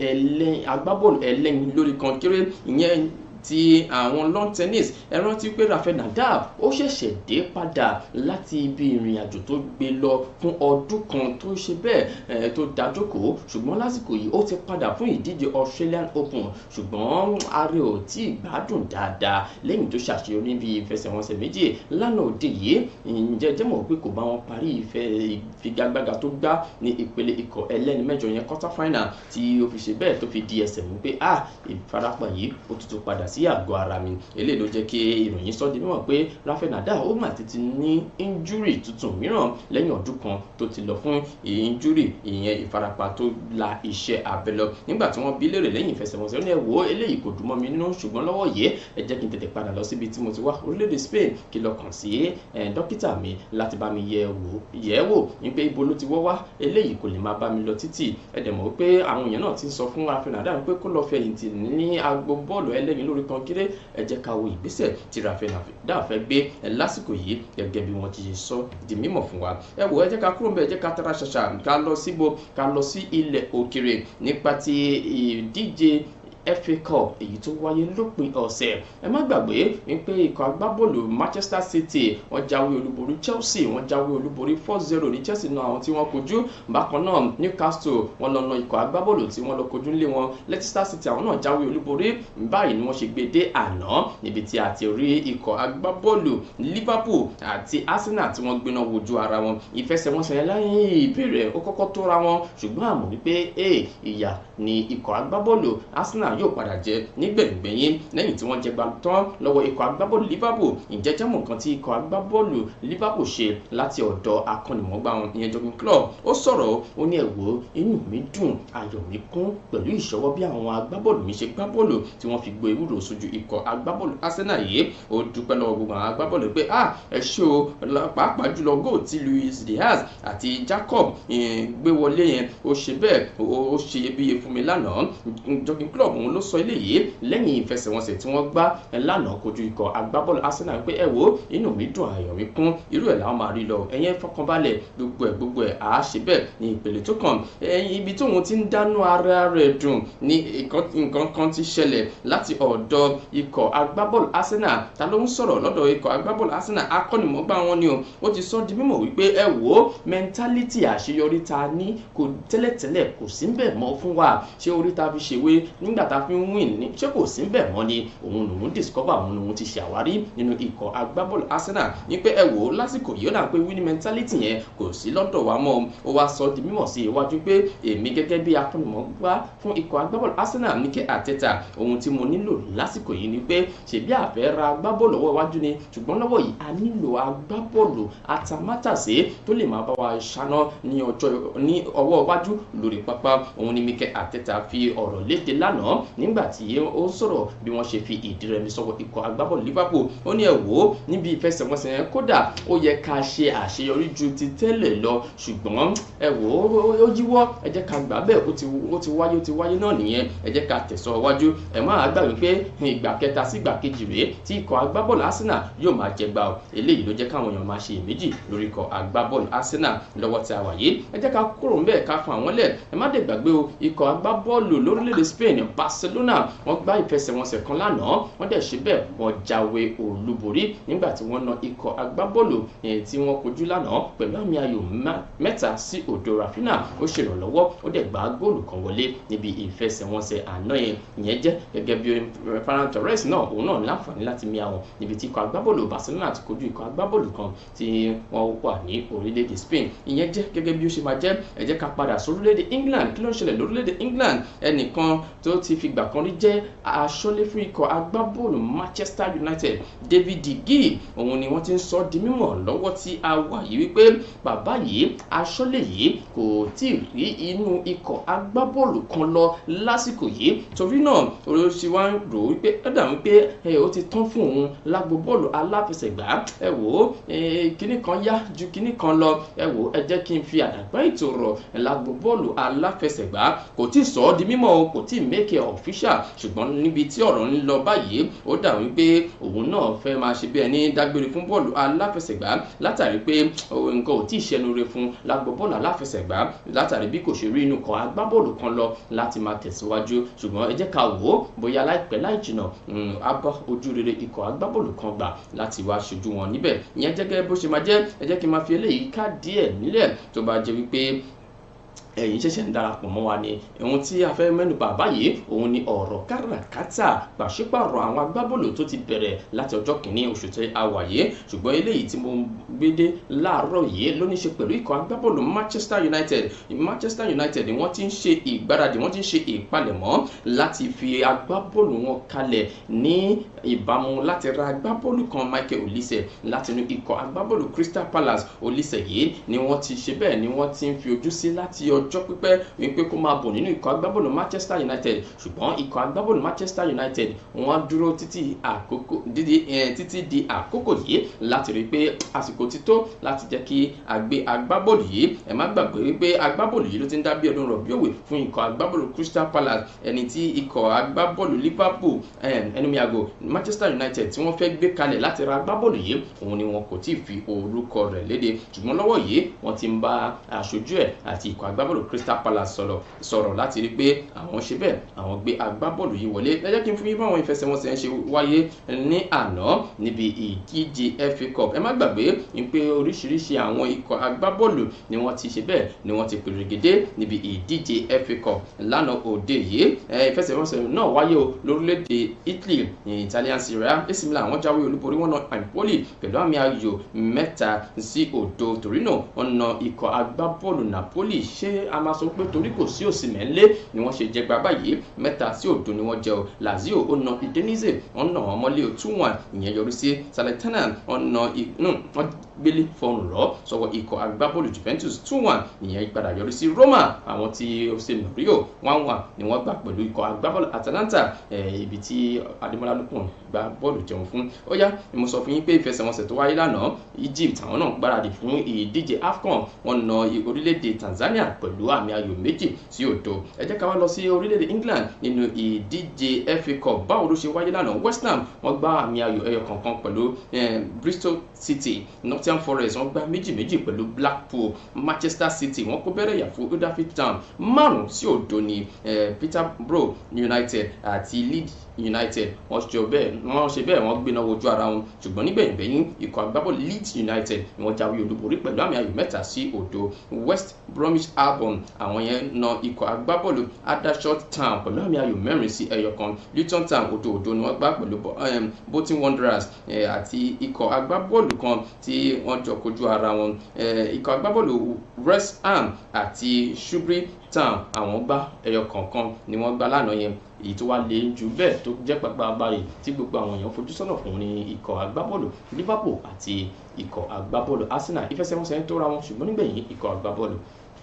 agbábọ́ọ̀lù ẹlẹ́yin lórí kan kéré ìyẹn ti àwọn lawn tennis. ẹ rántí pé Rafael Nadal ó ṣẹ̀ṣẹ̀ dé padà láti ibi ìrìn àjò tó gbé lọ fún ọdún kan tó ṣe bẹ́ẹ̀ tó dájókòó ṣùgbọ́n lásìkò yìí ó ti padà fún ìdíje Australian Open ṣùgbọ́n ààrẹ ò tí ì gbádùn dáadáa lẹ́yìn tó ṣàṣeyọrí níbi ìfẹsẹ̀wọnsẹ̀ méjì lánàá òde yìí. ǹjẹ́ jẹ́ mọ̀ pé kò bá wọn parí ìfigagbága tó gbá ní ìpele ikọ̀ ẹlẹ́ni mẹ́jọ yẹn quarter final tí ó fi ṣe bẹ́ẹ̀ tó fi di ẹsẹ̀ mú pé ìfarapa yìí ó tuntun padà sí àgọ́ ara mi. eléyìí ló jẹ́ kí ìròyìn sọ di mímọ̀ pé Rafael Nadal ó mà ti ní injury tuntun mìíràn lẹ́yìn ọdún kan tó ti lọ fún injury ìyẹn ìfarapa tó la iṣẹ́ abẹ lọ. nígbà tí wọ́n bi léèrè lẹ́yìn ìfẹsẹ̀wọnsẹ̀ ó ní ẹ wò eléyìí kò dùn mọ́ mi nínú ṣùgbọ́n lọ́wọ́ yìí ẹ jẹ́ kí n tètè padà lọ síbi tí mo ti wá orílẹ̀-èdè Spain kí lọ kàn sí dókítà mi láti bá mi yẹ̀ wò ní pé ibo ló ti wọ́ wá eléyìí kò lè máa bá mi lọ títì. ẹ dẹ̀ mọ̀ pé àwọn èèyàn náà ti sọ fún Rafael Nadal pé kó lọ fẹ̀yìntì ní agbo bọ́ọ̀lù ẹlẹ́yin lórí kan kéré. ẹ jẹ́ ká wo ìgbésẹ̀ tí Rafael Nadal fẹ́ gbé lásìkò yìí gẹ́gẹ́ bí wọ́n ti ṣe sọ di mímọ̀ fún wa. ẹ wò ẹ jẹ́ ká kúrò ńbẹ̀ ẹ jẹ́ ká tara ṣàṣà ká lọ sí ilẹ̀ òkèrè nípa ti ìdíje FA Cup èyí tó wáyé lópin ọ̀sẹ̀. ẹ má gbàgbé wípé ikọ̀ agbábọ́ọ̀lù Manchester City wọ́n jáwé olúborí Chelsea wọ́n jáwé olúborí 4-0 ní Chelsea náà àwọn tí wọ́n kojú. bákan náà Newcastle wọ́n lọ na ikọ̀ agbábọ́ọ̀lù tí wọ́n lọ kojú nílé wọn. Leicester City àwọn náà jáwé olúborí. báyìí ni wọ́n ṣe gbé dé àná níbi tí a ti rí ikọ̀ agbábọ́ọ̀lù Liverpool àti Arsenal tí wọ́n gbéná wojú ara wọn. ìfẹsẹ̀wọnsẹ̀ lẹ́yìn ìbẹ̀rẹ̀ ó kọ́kọ́ tóra wọn ṣùgbọ́n àmọ́ wípé ìyà ni ikọ̀ agbábọ́ọ̀lù Arsenal yóò padà jẹ nígbẹ̀yìn lẹ́yìn tí wọ́n jẹ gbà tán lọ́wọ́ ikọ̀ agbábọ́ọ̀lù Liverpool. ǹjẹ́ jẹ́mọ̀ nǹkan tí ikọ̀ agbábọ́ọ̀lù Liverpool ṣe láti ọ̀dọ̀ akọ́nimọ̀ọ́gbá wọn ìyẹn Jurgen Klopp. ó sọ̀rọ̀ ó ní ẹ wò inú mi dùn ayọ̀ mi kún pẹ̀lú ìṣọwọ́ bí àwọn agbábọ́ọ̀lù mi ṣe gbá bọ́ọ̀lù tí wọ́n fi gbé ewúro sójú ikọ̀ agbábọ́ọ̀lù Arsenal yìí. ó dúpẹ́ lọ́wọ́ gbogbo àwọn agbábọ́ọ̀lù pé ẹ ṣé o pàápàá jùlọ góò tí Luis Diaz àti Jacob gbé wọlé yẹn ó ṣe bẹ́ẹ̀ ó ṣe iyebíye fún mi lánàá. Jurgen Klopp òun ló sọ eléyìí lẹ́yìn ìfẹsẹ̀wọnsẹ̀ tí wọ́n gbá lánàá kojú ikọ̀ agbábọ́ọ̀lù Arsenal pé ẹ wò inú mi dùn ayọ̀ mi kún irú ẹ̀ làwọn máa rí lọ ẹ̀yẹn fọkànbalẹ̀ gbogbo ẹ̀ àá ṣe bẹ́ẹ̀ ní ìpele tó kàn. ibi tóun ti ń dánú ara rẹ̀ dùn ní nǹkan kan ti ṣẹlẹ̀ láti ọ̀dọ̀ ikọ̀ agbábọ́ọ̀lù Arsenal. ta ló ń sọ̀rọ̀ lọ́dọ̀ ikọ̀ agbábọ́ọ̀lù Arsenal akọ́nimọ̀ọ́gbá wọn ni ó ti sọ di mímọ̀ wípé ẹ wò mẹ́ńtálítì àṣeyọrí ta ní kò tẹ́lẹ̀tẹ́lẹ̀ kò sí ń bẹ̀ mọ́ fún wa ṣé orí ta fi ṣèwé nígbà tá a fi ń win ní ṣé kò sí ń bẹ̀ mọ́ ni òun lòun discover òun lòun ti ṣàwárí nínú ikọ̀ agbábọ́ọ̀lù Arsenal ní pé ẹ wò lásìkò yìí ó dà pé winning mentality yẹn kò sí lọ́dọ̀ wa mọ́. ó wá sọ di mímọ̀ sí iwájú pé èmi gẹ́gẹ́ bí akọ́nimọ̀ọ́gbá fún ikọ̀ agbábọ́ọ̀lù Arsenal Mikel Arteta ohun tí mo nílò lásìkò yìí ni pé ṣèbí àfẹ́ ra agbábọ́ọ̀lù ọwọ́ iwájú ni ṣùgbọ́n lọ́wọ́ yìí a nílò agbábọ́ọ̀lù atamátàsé tó lè máa bá wa ṣáná ní ọwọ́ iwájú lórí pápá. òun ni Mikel Arteta fi ọ̀rọ̀ léde lánàá nígbà tí ó sọ̀rọ̀ bí wọ́n ṣe fi ìdí rẹmi sọ́wọ́ ikọ̀ agbábọ́ọ̀lù Liverpool. ó ní ẹ wò níbi ìfẹsẹ̀wọnsẹ̀ yẹn kódà ó yẹ ká ṣe àṣeyọrí ju ti tẹ́lẹ̀ lọ ṣùgbọ́n ẹ wò ó yíwọ́ ẹ jẹ́ ká gbà bẹ́ẹ̀ ó ti wáyé náà nìyẹn ẹ jẹ́ ká tẹ̀sọ́ wájú. ẹ má gbàgbé pé ìgbà kẹta sí ìgbà kejì rèé tí ikọ̀ agbábọ́ọ̀lù Arsenal yóò máa jẹ gbà ọ́ eléyìí ló jẹ́ káwọn èèyàn máa ṣe ìméjì lórí ikọ̀ agbábọ́ọ̀lù Arsenal lọ́wọ́ tí a wà yìí. ẹ jẹ́ ká kúrò ńbẹ̀ ká fún àwọn lẹ̀ ẹ má dẹ̀ gbàgbé o ikọ̀ agbábọ́ọ̀lù lórílẹ̀‐èdè Spain Barcelona wọ́n gbá ìfẹsẹ̀wọnsẹ̀ kan lánàá wọ́n dẹ̀ ṣe bẹ́ẹ̀ wọ́n jáwé olúborí nígbà tí wọ́n na ikọ̀ agbábọ́ọ̀lù tí wọ́n kojú lánàá pẹ̀lú àmì ayò 3-0. Rafinha ó ṣèrànlọ́wọ́ ó dẹ̀ gbá góòlù kan wọlé níbi ìfẹsẹ̀wọnsẹ̀ àná yẹn ìyẹn jẹ́ gẹ́gẹ́ bí Ferran Torres náà òun náà láǹfààní láti mí àwọn níbi tí ikọ̀ agbábọ́ọ̀lù Barcelona ti kojú ikọ̀ agbábọ́ọ̀lù kan tí wọ́n wà ní orílẹ̀-èdè Spain ìyẹn jẹ́ gẹ́gẹ́ bí ó ṣe máa jẹ́ ẹ jẹ́ ká padà sórílẹ̀-èdè England kí ló ń ṣẹlẹ̀ lórílẹ̀-èdè England ẹnìkan tó ti fìgbà kan rí jẹ́ aṣọ́lé fún ikọ̀ agbábọ́ọ̀lù Manchester United David De Gea òun ni wọ́n ti ń sọ di mímọ̀ lọ́wọ́ tí a wà yìí wípé bàbá yìí aṣọ́lé yìí kò tí ì rí inú ikọ̀ agbábọ́ọ̀lù kan lọ lásìkò yìí torí náà olóṣì wa ń rò wípé ó dà wípé ó ti tán fún òun lágbo bọ́ọ̀lù aláfẹsẹ̀gbá ẹ wò ó kíní kan yá ju kíní kan lọ ẹ wò ẹ jẹ́ kí n fi àdàgbà ètò rọ̀ lágbo bọ́ọ̀lù aláfẹsẹ̀gbá kò tí ì sọ ọ́ di mímọ̀ o kò tí ì make it official ṣùgbọ́n níbi tí ọ̀rọ̀ ń lọ báyìí ó dà wípé òun náà fẹ́ máa ṣe bí ẹni dágbére fún bọ́ọ̀lù aláfẹsẹ̀gbá látàrí pé nǹkan ò tí ì ṣẹnure fún lágbo bọ́ọ̀lù aláfẹsẹ̀gbá látàrí bí kò ṣe rí inú kan agbábọ́ọ̀lù kan lọ láti máa tẹ̀síwájú ṣùgbọ́n ẹ jẹ́ ká wò ó bóyá láìpẹ́ láì jìnà á bá ojú rere ikọ̀ agbábọ́ọ̀lù kan gbà láti wá ṣojú wọn níbẹ̀ ìyẹn jẹ́ gẹ́gẹ́ bó ṣe máa jẹ́ ẹ jẹ́ kí n máa fi eléyìí ká díẹ̀ nílẹ̀ tó bá jẹ́ wípé ẹ̀yin ṣẹ̀ṣẹ̀ ń darapọ̀ mọ́ wa ni ohun tí a fẹ́ mẹ́nubà báyìí òun ni ọ̀rọ̀ káràkátà pàṣípààrọ̀ àwọn agbábọ́ọ̀lù tó ti bẹ̀rẹ̀ láti ọjọ́ kìíní oṣù tí a wà yìí ṣùgbọ́n eléyìí tí mo gbé dé láàárọ̀ yìí ló ní ṣe pẹ̀lú ikọ̀ agbábọ́ọ̀lù Manchester United ni wọ́n ti ń ṣe ìgbáradì wọ́n ti ń ṣe ìpalẹ̀mọ́ láti fi agbábọ́ọ̀lù wọn kalẹ̀ ní ìbámu láti ra agbábọ́ọ̀lù kan Michael Olise láti inú ikọ̀ agbábọ́ọ̀lù Crystal Palace Olise yìí ni wọ́n ti ṣe bẹ́ẹ̀ ni wọ́n ti ń fi ojú sí láti ọjọ́ pípẹ́ wípé kó máa bọ̀ nínú ikọ̀ agbábọ́ọ̀lù Manchester United ṣùgbọ́n ikọ̀ agbábọ́ọ̀lù Manchester United wọ́n dúró títí di àkókò yìí láti rí pé àsìkò ti tó láti jẹ́ kí agbábọ́ọ̀lù yìí ẹ má gbàgbé wípé agbábọ́ọ̀lù yìí ló ti ń dá bí ọdún rọ̀bí òwe fún ikọ̀ agbábọ́ọ̀lù Crystal Palace ẹni tí ikọ̀ agbábọ́ọ̀lù Liverpool ẹnumiago Manchester United tí wọ́n fẹ́ gbé kalẹ̀ láti ra agbábọ́ọ̀lù yìí òun ni wọn kò tí ì fi orúkọ rẹ̀ léde ṣùgbọ́n lọ́wọ́ yìí wọ́n ti ń bá aṣojú ẹ̀ àti ikọ̀ agbábọ́ọ̀lù Crystal Palace sọ̀rọ̀ láti rí pé àwọn ṣe bẹ́ẹ̀ àwọn gbé agbábọ́ọ̀lù yìí wọlé ẹ jẹ́ kí n fún yín báwọn ìfẹsẹ̀wọnsẹ̀ ń ṣe wáyé ní àná níbi ìdíje FA Cup ẹ má gbàgbé pé oríṣiríṣi àwọn ikọ̀ agbábọ́ọ̀lù ni wọ́n ti ṣe bẹ́ẹ̀ ni wọ́n ti pèrègédé níbi ìdíje FA Cup lánàá òde yìí ìfẹsẹ̀wọnsẹ̀ náà wáyé o lórílẹ̀‐èdè Italy Italian Serie A AC Milan wọ́n jáwé olúborí wọ́n na Empoli pẹ̀lú àmì ayò 3-0 Torino wọ́n na ikọ̀ agbábọ́ọ̀lù Napoli ṣé a máa sọ pé torí kò sí Osimhen ńlé ni wọ́n ṣe jẹgba báyìí 3-0 ni wọ́n jẹ o Lazio ó na Udinese wọ́n na wọn mọ́lé 2-1 ìyẹn yọrí sí Salernitana wọ́n gbélé fọrùn rọ sọ́wọ́ ikọ̀ agbábọ́ọ̀lù Juventus 2-1 ìyẹn padà yọrí sí Roma àwọn tí Jose Mourinho 1-1 ni wọ́n gbà pẹ̀lú ikọ̀ agbábọ́ọ̀lù Atalanta ibi tí Ademola Lookman gba bọ́ọ̀lù jẹun fún ó yá ni mo sọ fún yín pé ìfẹsẹ̀wọnsẹ̀ tó wáyé lánàá Egypt àwọn náà gbáradì fún ìdíje AFCON wọ́n na orílẹ̀-èdè Tanzania pẹ̀lú àmì ayò 2-0 ẹ jẹ́ ká wá lọ sí orílẹ̀-èdè England nínú ìdíje FA Cup báwo ló ṣe wáyé lánàá West Ham wọ́n gbá àmì ayò ẹyọ kọ̀ọ̀kan pẹ̀lú Bristol City Nottingham Forest wọ́n gbá 2-2 pẹ̀lú Blackpool Manchester City wọ́n kó bẹ̀rẹ̀ yà fún Huddersfield Town 5-0 ní Peterborough United àti Leeds United wọ́n ṣe bẹ́ẹ̀ wọ́n gbéná wojú ara wọn ṣùgbọ́n nígbẹ̀yìngbẹ̀yìn ikọ̀ agbábọ́ọ̀lù Leeds United ni wọ́n jáwé olúborí pẹ̀lú àmì ayò 3-0 West Bromwich Albion àwọn yẹn na ikọ̀ agbábọ́ọ̀lù Huddersfield Town pẹ̀lú àmì ayò 4-1 Luton Town 0-0 ni wọ́n gbá pẹ̀lú Bolton Wanderers àti ikọ̀ agbábọ́ọ̀lù kan tí wọ́n jọ kojú ara wọn ikọ̀ agbábọ́ọ̀lù West Ham àti Shrewsbury Town àwọn gbá ẹyọ kọ̀ọ̀kan ni wọ́n gbá lánàá yẹn èyí tó wá lé jù bẹ́ẹ̀ tó jẹ́ pàpà báyìí tí gbogbo àwọn èèyàn fojú sọ́nà fún ní ikọ̀ agbábọ́ọ̀lù Liverpool àti ikọ̀ agbábọ́ọ̀lù Arsenal ìfẹsẹ̀wọnsẹ̀ tó ra wọn ṣùgbọ́n nígbẹ̀yìn ikọ̀ agbábọ́ọ̀lù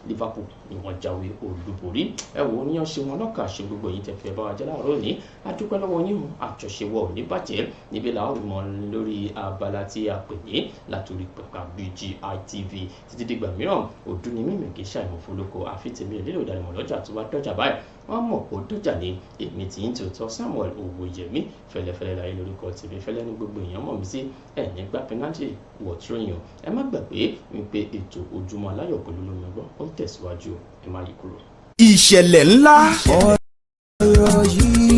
Liverpool ni wọ́n jáwé olúborí ẹ wò ó níyàn ṣe wọn lọ́kà ṣe gbogbo yìí tẹ̀ fẹ́ bá wa jẹ́ láàárọ̀ ní adúpẹ́ lọ́wọ́ yín àjọṣewọ́ ò ní bàjẹ́ níbi làwọn ò mọ̀ lórí abala tí a pè ní látòrí pẹ̀pà BGI TV títí dìgbà mìíràn ọdún ní mímì kì í ṣàìmọ̀fólókò àfi tèmi ò nílò ìdánimọ̀ lọ́jà tó bá dọ́jà báyìí wọ́n mọ̀ kó dọ́jà ní èmi tí ń tòótọ́ Samuel Owóyẹmí fẹ́lẹ́fẹ́lẹ́ láyé lórúkọ tèmi fẹ́lẹ́ ní gbogbo èèyàn mọ̀ mí sí ẹ̀yìn gbá pẹ́nájì wọ̀túrọ̀yàn ẹ má gbàgbé wípé ètò ojúmọ́ aláyọ̀ pẹ̀lú lómi ọgbọ́n ó tẹ̀síwájú ẹ má yí kúrò. ìṣẹ̀lẹ̀ ńlá ọ̀rọ̀ yìí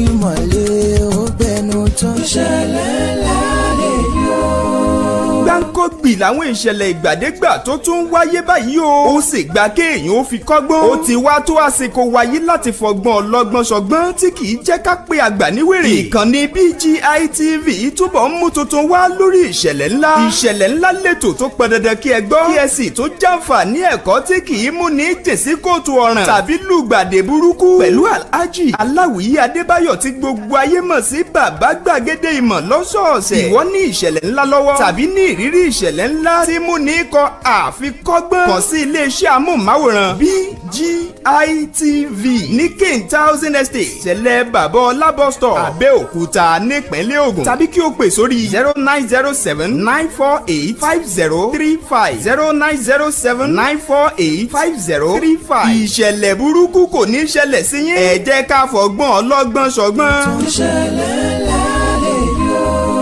gbáǹkọ́gbì làwọn ìṣẹ̀lẹ̀ ìgbàdégbà tó tún wáyé báyìí o. ó sì gba kéèyàn ó fi kọ́gbọ́n. ó ti wá tó àsìkò wáyé láti fọgbọ́n ọlọ́gbọ́n ṣọgbọ́n tí kì í jẹ́ ká pé àgbà níwèrè. ìkànnì BGI TV túbọ̀ ń mú tuntun wá lórí ìṣẹ̀lẹ̀ ńlá. ìṣẹ̀lẹ̀ ńlá lètò tó pọn dandan kí ẹ gbọ́. kí ẹ sì tó jàǹfààní ẹ̀kọ́ tí kì í mú ní jèsí kóòtù ọ̀ràn tàbí lùgbàdé burúkú. pẹ̀lú Alhaji Aláwìyí Adébáyọ̀ tí gbogbo ayé mọ̀ sí bàbá gbàgede ìmọ̀ lọ́sọ̀ọ̀sẹ̀. ìwọ ní ìṣẹ̀lẹ̀ ńlá lọ́wọ́ tàbí ní ìrírí ìṣẹ̀lẹ̀ ńlá tí mú ní kọ àfikọ́gbọ́n. kàn sí iléeṣẹ́ amóhùnmáwòrán BGI TV ní King Thousand Estate ṣẹlẹ̀ bàbá ọlábọ̀ store Abẹ́òkúta nípínlẹ̀ Ògùn tàbí kí o pè sórí 0907-948-5035 0907-948-5035. ìṣẹ̀lẹ̀ burúkú kò ní ṣẹlẹ̀ sí yín. ẹ jẹ́ ká fọgbọ́n ọlọ́gbọ́n ṣọgbọ́n. tó ṣẹlẹ̀ lálẹ́ yóò.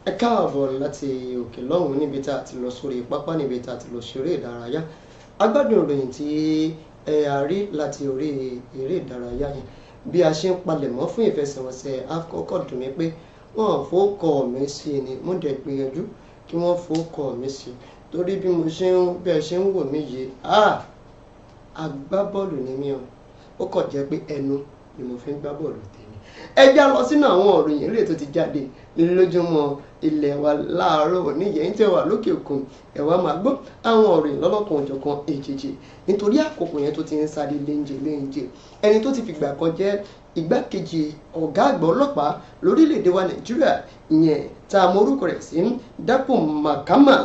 ẹ káàbọ̀ láti òkè lọ́hùn níbi tá a ti lọ sórí pápá níbi tá a ti lọ ṣeré ìdárayá. agbádùn ìròyìn tí a rí láti orí eré ìdárayá yẹn bí a ṣe ń palẹ̀mọ́ fún ìfẹsẹ̀wọnsẹ̀ àkọ́kọ́ dùn mí pé wọ́n fòókọ̀ mi sí ni mo dẹ̀ gbìyànjú kí wọ́n fòókọ̀ mi sí torí bí ẹ ṣe ń wò mí yìí agbábọ́ọ̀lù ni mí o ó kàn jẹ́ pé ẹnu ni mo fi ń gbá bọ́ọ̀lù tèmi. ẹ já lọ sínú àwọn ọ̀rọ̀ yìí lè tó ti jáde lójúmọ́ ilẹ̀ wa láàárọ̀ òní yẹn tẹ́ wà lókè òkun ẹ wá máa gbọ́ àwọn ọ̀rọ̀ yìí lọ́lọ́kan òjọ̀kan èjèèjì nítorí àkókò yẹn tó ti ń sáré léńjẹ ẹni tó ti fìgbà kan jẹ́ igbákejì ọ̀gá àgbà ọlọ́pàá lórílẹ̀‐èdè wa Nàìjíríà ìyẹn tá a mọ orúkọ rẹ̀ sí Dápò Makama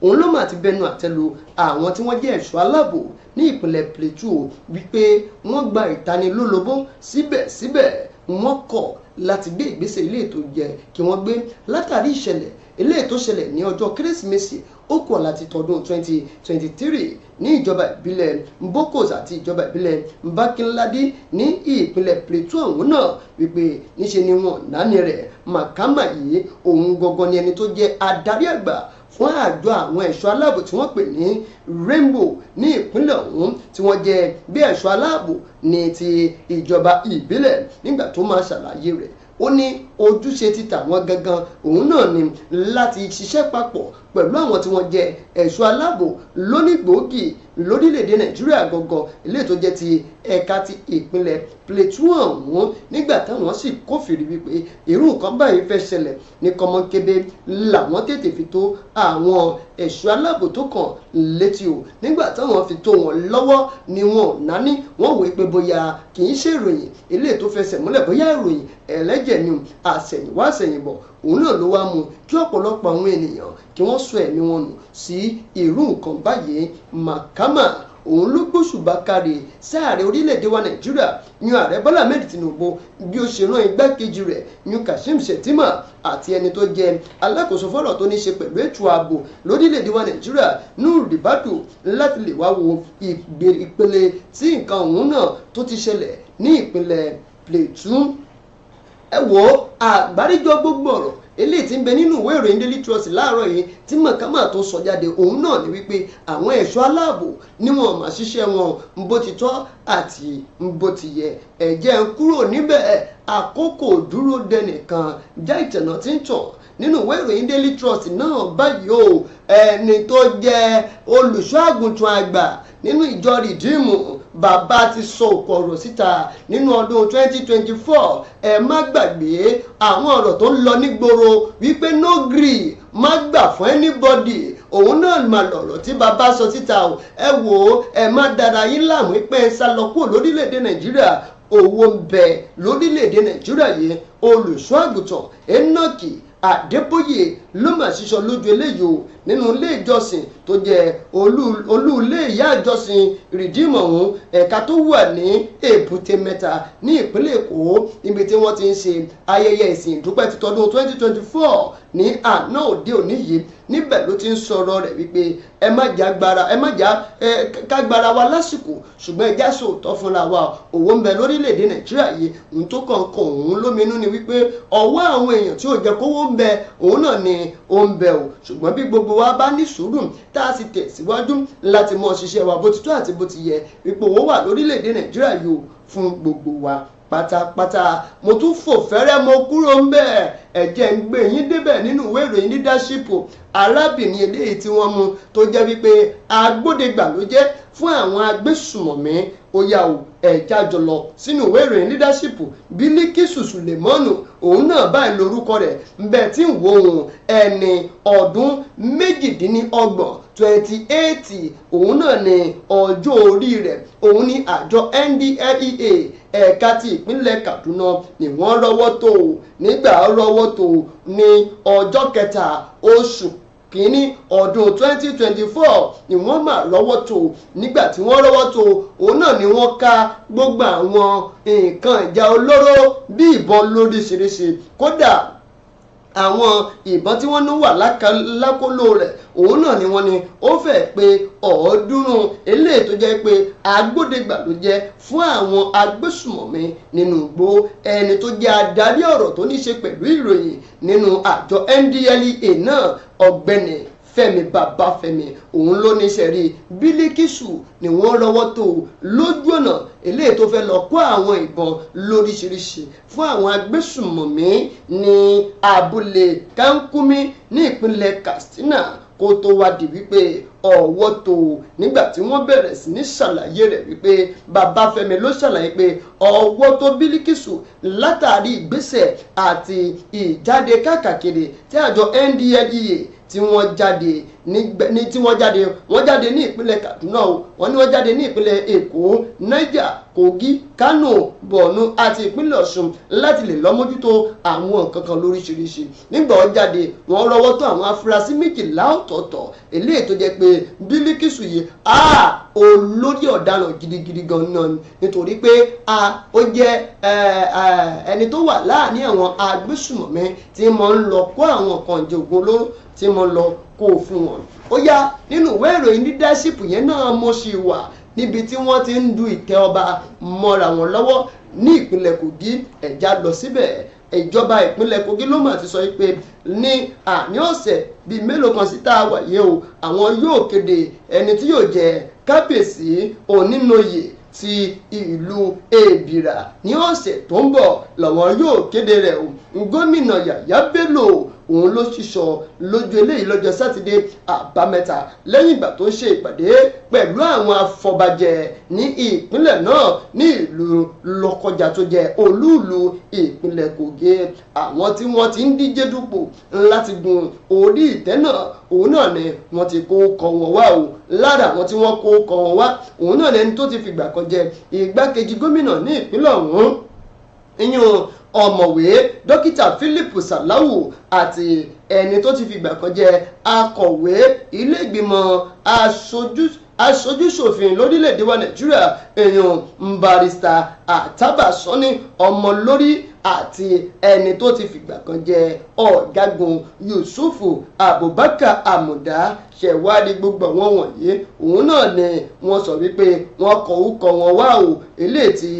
òun ló mà ti bẹnu àtẹ́lu àwọn tí wọ́n jẹ́ ẹ̀ṣọ́ aláàbò ní ìpínlẹ̀ Plateau wípé wọ́n gba ìtanilólobó síbẹ̀síbẹ̀ wọ́n kọ̀ láti gbé ìgbésẹ̀ ilé ètò jẹ kí wọ́n gbé látàrí ìṣẹ̀lẹ̀ ilé ètò ṣẹlẹ̀ ní ọjọ́ Kérésìmesì ó kọ̀ láti tọdún 2023 ní ìjọba ìbílẹ̀ Mbokos àti ìjọba ìbílẹ̀ Mbakinladi ní ìpínlẹ̀ Plateau ọ̀hún náà wípé níṣe ni wọ́n náni rẹ̀ Makama yìí òun gangan ni ẹni tó jẹ́ adarí àgbà fún àjọ àwọn ẹ̀ṣọ́ aláàbò tí wọ́n pè ní Rainbow ní ìpínlẹ̀ ọ̀hún tí wọ́n jẹ́ bí ẹ̀ṣọ́ aláàbò ní ti ìjọba ìbílẹ̀ nígbà tó máa ṣàlàyé rẹ̀ ó ní ojúṣe ti tàwọn gangan òun náà ni láti ṣiṣẹ́ papọ̀ pẹ̀lú àwọn tí wọ́n jẹ́ ẹ̀ṣọ́ aláàbò lónígbòógì lórílẹ̀‐èdè Nàìjíríà gangan ilé tó jẹ́ ti ẹ̀ka ti ìpínlẹ̀ Plateau ọ̀hún nígbà táwọn sì kófìrí wípé irú nǹkan báyìí fẹ́ ṣẹlẹ̀ ní kọ́mọ́kébé làwọn tètè fi tó àwọn ẹ̀ṣọ́ aláàbò tó kàn létí o nígbà táwọn fi tó wọn lọ́wọ́ ni wọn ò náání wọ́n wòó pé bóyá kì í ṣe ìròyìn ilé tó fẹsẹ̀ múlẹ̀ bóyá ìròyìn ẹlẹ́jẹ̀ ni àṣẹ̀yìnwá àṣẹ̀yìnbọ̀ òun náà ló wá mú kí ọ̀pọ̀lọpọ̀ àwọn ènìyàn kí wọ́n sọ ẹ̀mí wọn nù sí irú nǹkan báyìí. Makama òun ló gbóṣùbà kárí sáàrẹ orílẹ̀-èdè wa Nàìjíríà yan ààrẹ Bọ́lá Ahmed Tinubu bí ó ṣe rán igbákejì rẹ̀ yan Kashim Shettima àti ẹni tó jẹ́ alákòóso fọ́rọ̀ tó ní ṣe pẹ̀lú ètò ààbò lórílẹ̀-èdè wa Nàìjíríà Nuhu Ribadu láti lè wá wo ìpele tí nǹkan òun náà tó ti ṣẹlẹ̀ ní ìpínlẹ̀ Plateau. ẹ wo àgbáríjọ gbogbo ọ̀rọ̀ eléyìí tí ń bẹ nínú ìwé ìròyìn Daily Trust láàárọ̀ yìí tí Makama tó sọ jáde òun náà ni wípé àwọn ẹ̀ṣọ́ aláàbò ni wọn máa ṣiṣẹ́ wọn bó ti tọ́ àti bó ti yẹ ẹ̀jẹ̀ ń kúrò níbẹ̀ àkókò dúró dẹnìkan já ìtẹ̀nà tí ń tàn nínú ìwé ìròyìn Daily Trust náà báyìí o ẹni tó jẹ́ olùṣọ́ àgùntàn àgbà nínú ìjọ rìdíìmù bàbá ti sọ òkò ọ̀rọ̀ síta nínú ọdún 2024 ẹ má gbàgbé àwọn ọ̀rọ̀ tó ń lọ nígboro wípé no gree má gbà fún anybody òun náà mà lọ̀rọ̀ tí bàbá sọ síta o ẹ wò ó ẹ má dára yín láàmú pé ẹ sá lọ kúrò lórílẹ̀‐èdè Nàìjíríà owó ń bẹ lórílẹ̀‐èdè Nàìjíríà yìí olùṣọ́ àgùntàn Enoki Adébóyè ló mà ṣiṣọ́ lójú eléyìí o nínú ilé ìjọsìn tó jẹ́ olú ilé ìyá ìjọsìn rìdíìmù ọ̀hún ẹ̀ka tó wà ní Èbúté Mẹ́ta ní ìpínlẹ̀ Èkó níbi tí wọ́n ti ń ṣe ayẹyẹ ìsìn ìdúpẹ́ ti tọdún 2024 ní àná òde òní yìí níbẹ̀ ló ti ń sọ̀rọ̀ rẹ̀ wípé ẹ má jà kágbára wa lásìkò ṣùgbọ́n ẹjá sòótọ́ fúnra wa òwò ń bẹ lórílẹ̀‐èdè Nàìjíríà yìí ohun tó kàn kàn òun lóminú ni wípé ọwọ́ àwọn èèyàn tí ò jẹ́ kówó ń bẹ òun náà ni ó ń bẹ o ṣùgbọ́n bí gbogbo wa bá ní sùúrù tá a sì tẹ̀síwájú láti mọ ṣiṣẹ́ wa bó ti tó àti bó ti yẹ wípé owó wà lórílẹ̀‐èdè Nàìjíríà yìí o fún gbogbo wa pátápátá. Mo tún fò fẹ́rẹ́ mo kúrò ń bẹ̀ ẹ̀jẹ̀ ń gbé yín débẹ̀ nínú ìwé ìròyìn leadership arábìnrin eléyìí tí wọ́n mú tó jẹ́ wípé agbódegbà ló jẹ́ fún àwọn agbésùmọ̀mí ó yá o ẹ̀já jọlọ sínú ìwé ìròyìn leadership Bílíkísù Sùlèmọ́nù òun náà báyìí lórúkọ rẹ̀ ń bẹ tí ń wo òun ẹni ọdún méjìdínlọ́gbọ̀n 28 òun náà ni ọjọ́ orí rẹ̀ òun ní àjọ NDLEA ẹ̀ka ti ìpínlẹ̀ Kaduna ni wọ́n rọ́wọ́ tó nígbà rọ́wọ́ tó ní ọjọ́ kẹta oṣù kìíní ọdún 2024 ni wọ́n máa rọ́wọ́ tó nígbà tí wọ́n rọ́wọ́ tó òun náà ni wọ́n ká gbogbo àwọn nǹkan ìjà olóró bí ìbọn lóríṣiríṣi kódà àwọn ìbọn tí wọ́n ní wà lákòlò rẹ̀ òun náà ni wọ́n ní ó fẹ́ pé 300 eléyìí tó jẹ́ pé agbódegbà ló jẹ́ fún àwọn agbésùmọ̀mí nínú igbó ẹni tó jẹ́ adarí ọ̀rọ̀ tó ní ṣe pẹ̀lú ìròyìn nínú àjọ NDLEA náà ọ̀gbẹ́ni Fẹ́mi Babáfẹ́mi òun ló ní sẹ́rí Bílíkísù ni wọ́n rọ́wọ́ tó lójú ọ̀nà eléyìí tó fẹ́ lọ kó àwọn ìbọn lóríṣiríṣi fún àwọn agbésùmọ̀mí ní abúlé Kankumi ní ìpínlẹ̀ Katsina kó tó wá di wípé ọwọ́ tó nígbà tí wọ́n bẹ̀rẹ̀ sí ní ṣàlàyé rẹ̀ wípé Babáfẹ́mi ló ṣàlàyé pé ọwọ́ tó Bílíkísù látàrí ìgbésẹ̀ àti ìjáde káàkiri tí àjọ NDLEA tí wọ́n jáde ní ìpínlẹ̀ Kaduna o wọ́n ní wọ́n jáde ní ìpínlẹ̀ Èkó, Niger, Kogi, Kano, Borno àti ìpínlẹ̀ Ọ̀ṣun láti lè lọ mójútó àwọn nǹkan kan lóríṣiríṣi. Nígbà wọ́n jáde wọ́n rọ́wọ́ tó àwọn afurasí 12 ọ̀tọ̀ọ̀tọ̀ eléyìí tó jẹ́ pé Bílíkísù yìí olórí ọ̀daràn gidigidi gan náà nítorí pé ó jẹ́ ẹni tó wà láàrin àwọn agbésùmọ̀mí tí wọ́n ń lọ kó àwọn nǹkan ìjà ogun olóró tí wọ́n lọ kó fún wọn. Ó yá nínú ìwé ìròyìn leadership yẹn náà mo ṣì wà níbi tí wọ́n ti ń du ìtẹ́ ọba mọ́ra wọn lọ́wọ́ ní ìpínlẹ̀ Kogi ẹ̀já lọ síbẹ̀. Ìjọba ìpínlẹ̀ Kogi ló mà ti sọ pé ní àní ọ̀sẹ̀ bíi mélòó kan sí tá a wà yìí o àwọn yóò kéde ẹni tí yóò jẹ kábíyèsí Onínoyè ti ìlú Èbìrà ní ọ̀sẹ̀ tó ń bọ̀ làwọn yóò kéde rẹ̀ o. Gómìnà Yàyà Bello òun ló ṣíṣọ lójú eléyìí lọ́jọ́ sátidé àbámẹ́ta lẹ́yìn ìgbà tó ń ṣe ìpàdé pẹ̀lú àwọn afọbajẹ ní ìpínlẹ̀ náà ní ìlú Lọ́kọjà tó jẹ́ olúùlú ìpínlẹ̀ Kogi. Àwọn tí wọ́n ti ń díje dupò láti gun orí ìtẹ́ náà òun náà ni wọ́n ti kó kọ wọn wá o. Lára àwọn tí wọ́n kó kọ wọn wá òun náà lẹni tó ti fìgbà kan jẹ igbákejì gómìnà ní ìpínlẹ̀ ọ̀hún ìyún ọ̀mọ̀wé dókítà Philip Salawu àti ẹni tó ti fìgbà kan jẹ akọ̀wé ilé ìgbìmọ̀ aṣojúṣòfin lórílẹ̀‐èdè wa Nàìjíríà èèyàn Barrister Àtàbà Sani Ọmọlórí àti ẹni tó ti fìgbà kan jẹ ọ̀gágun Yusufu Abubakar Amuda ṣẹ̀wádìí gbogbo àwọn wọ̀nyí òun náà ni wọ́n sọ wípé wọ́n kọ orúkọ wọn wá o eléyìí tí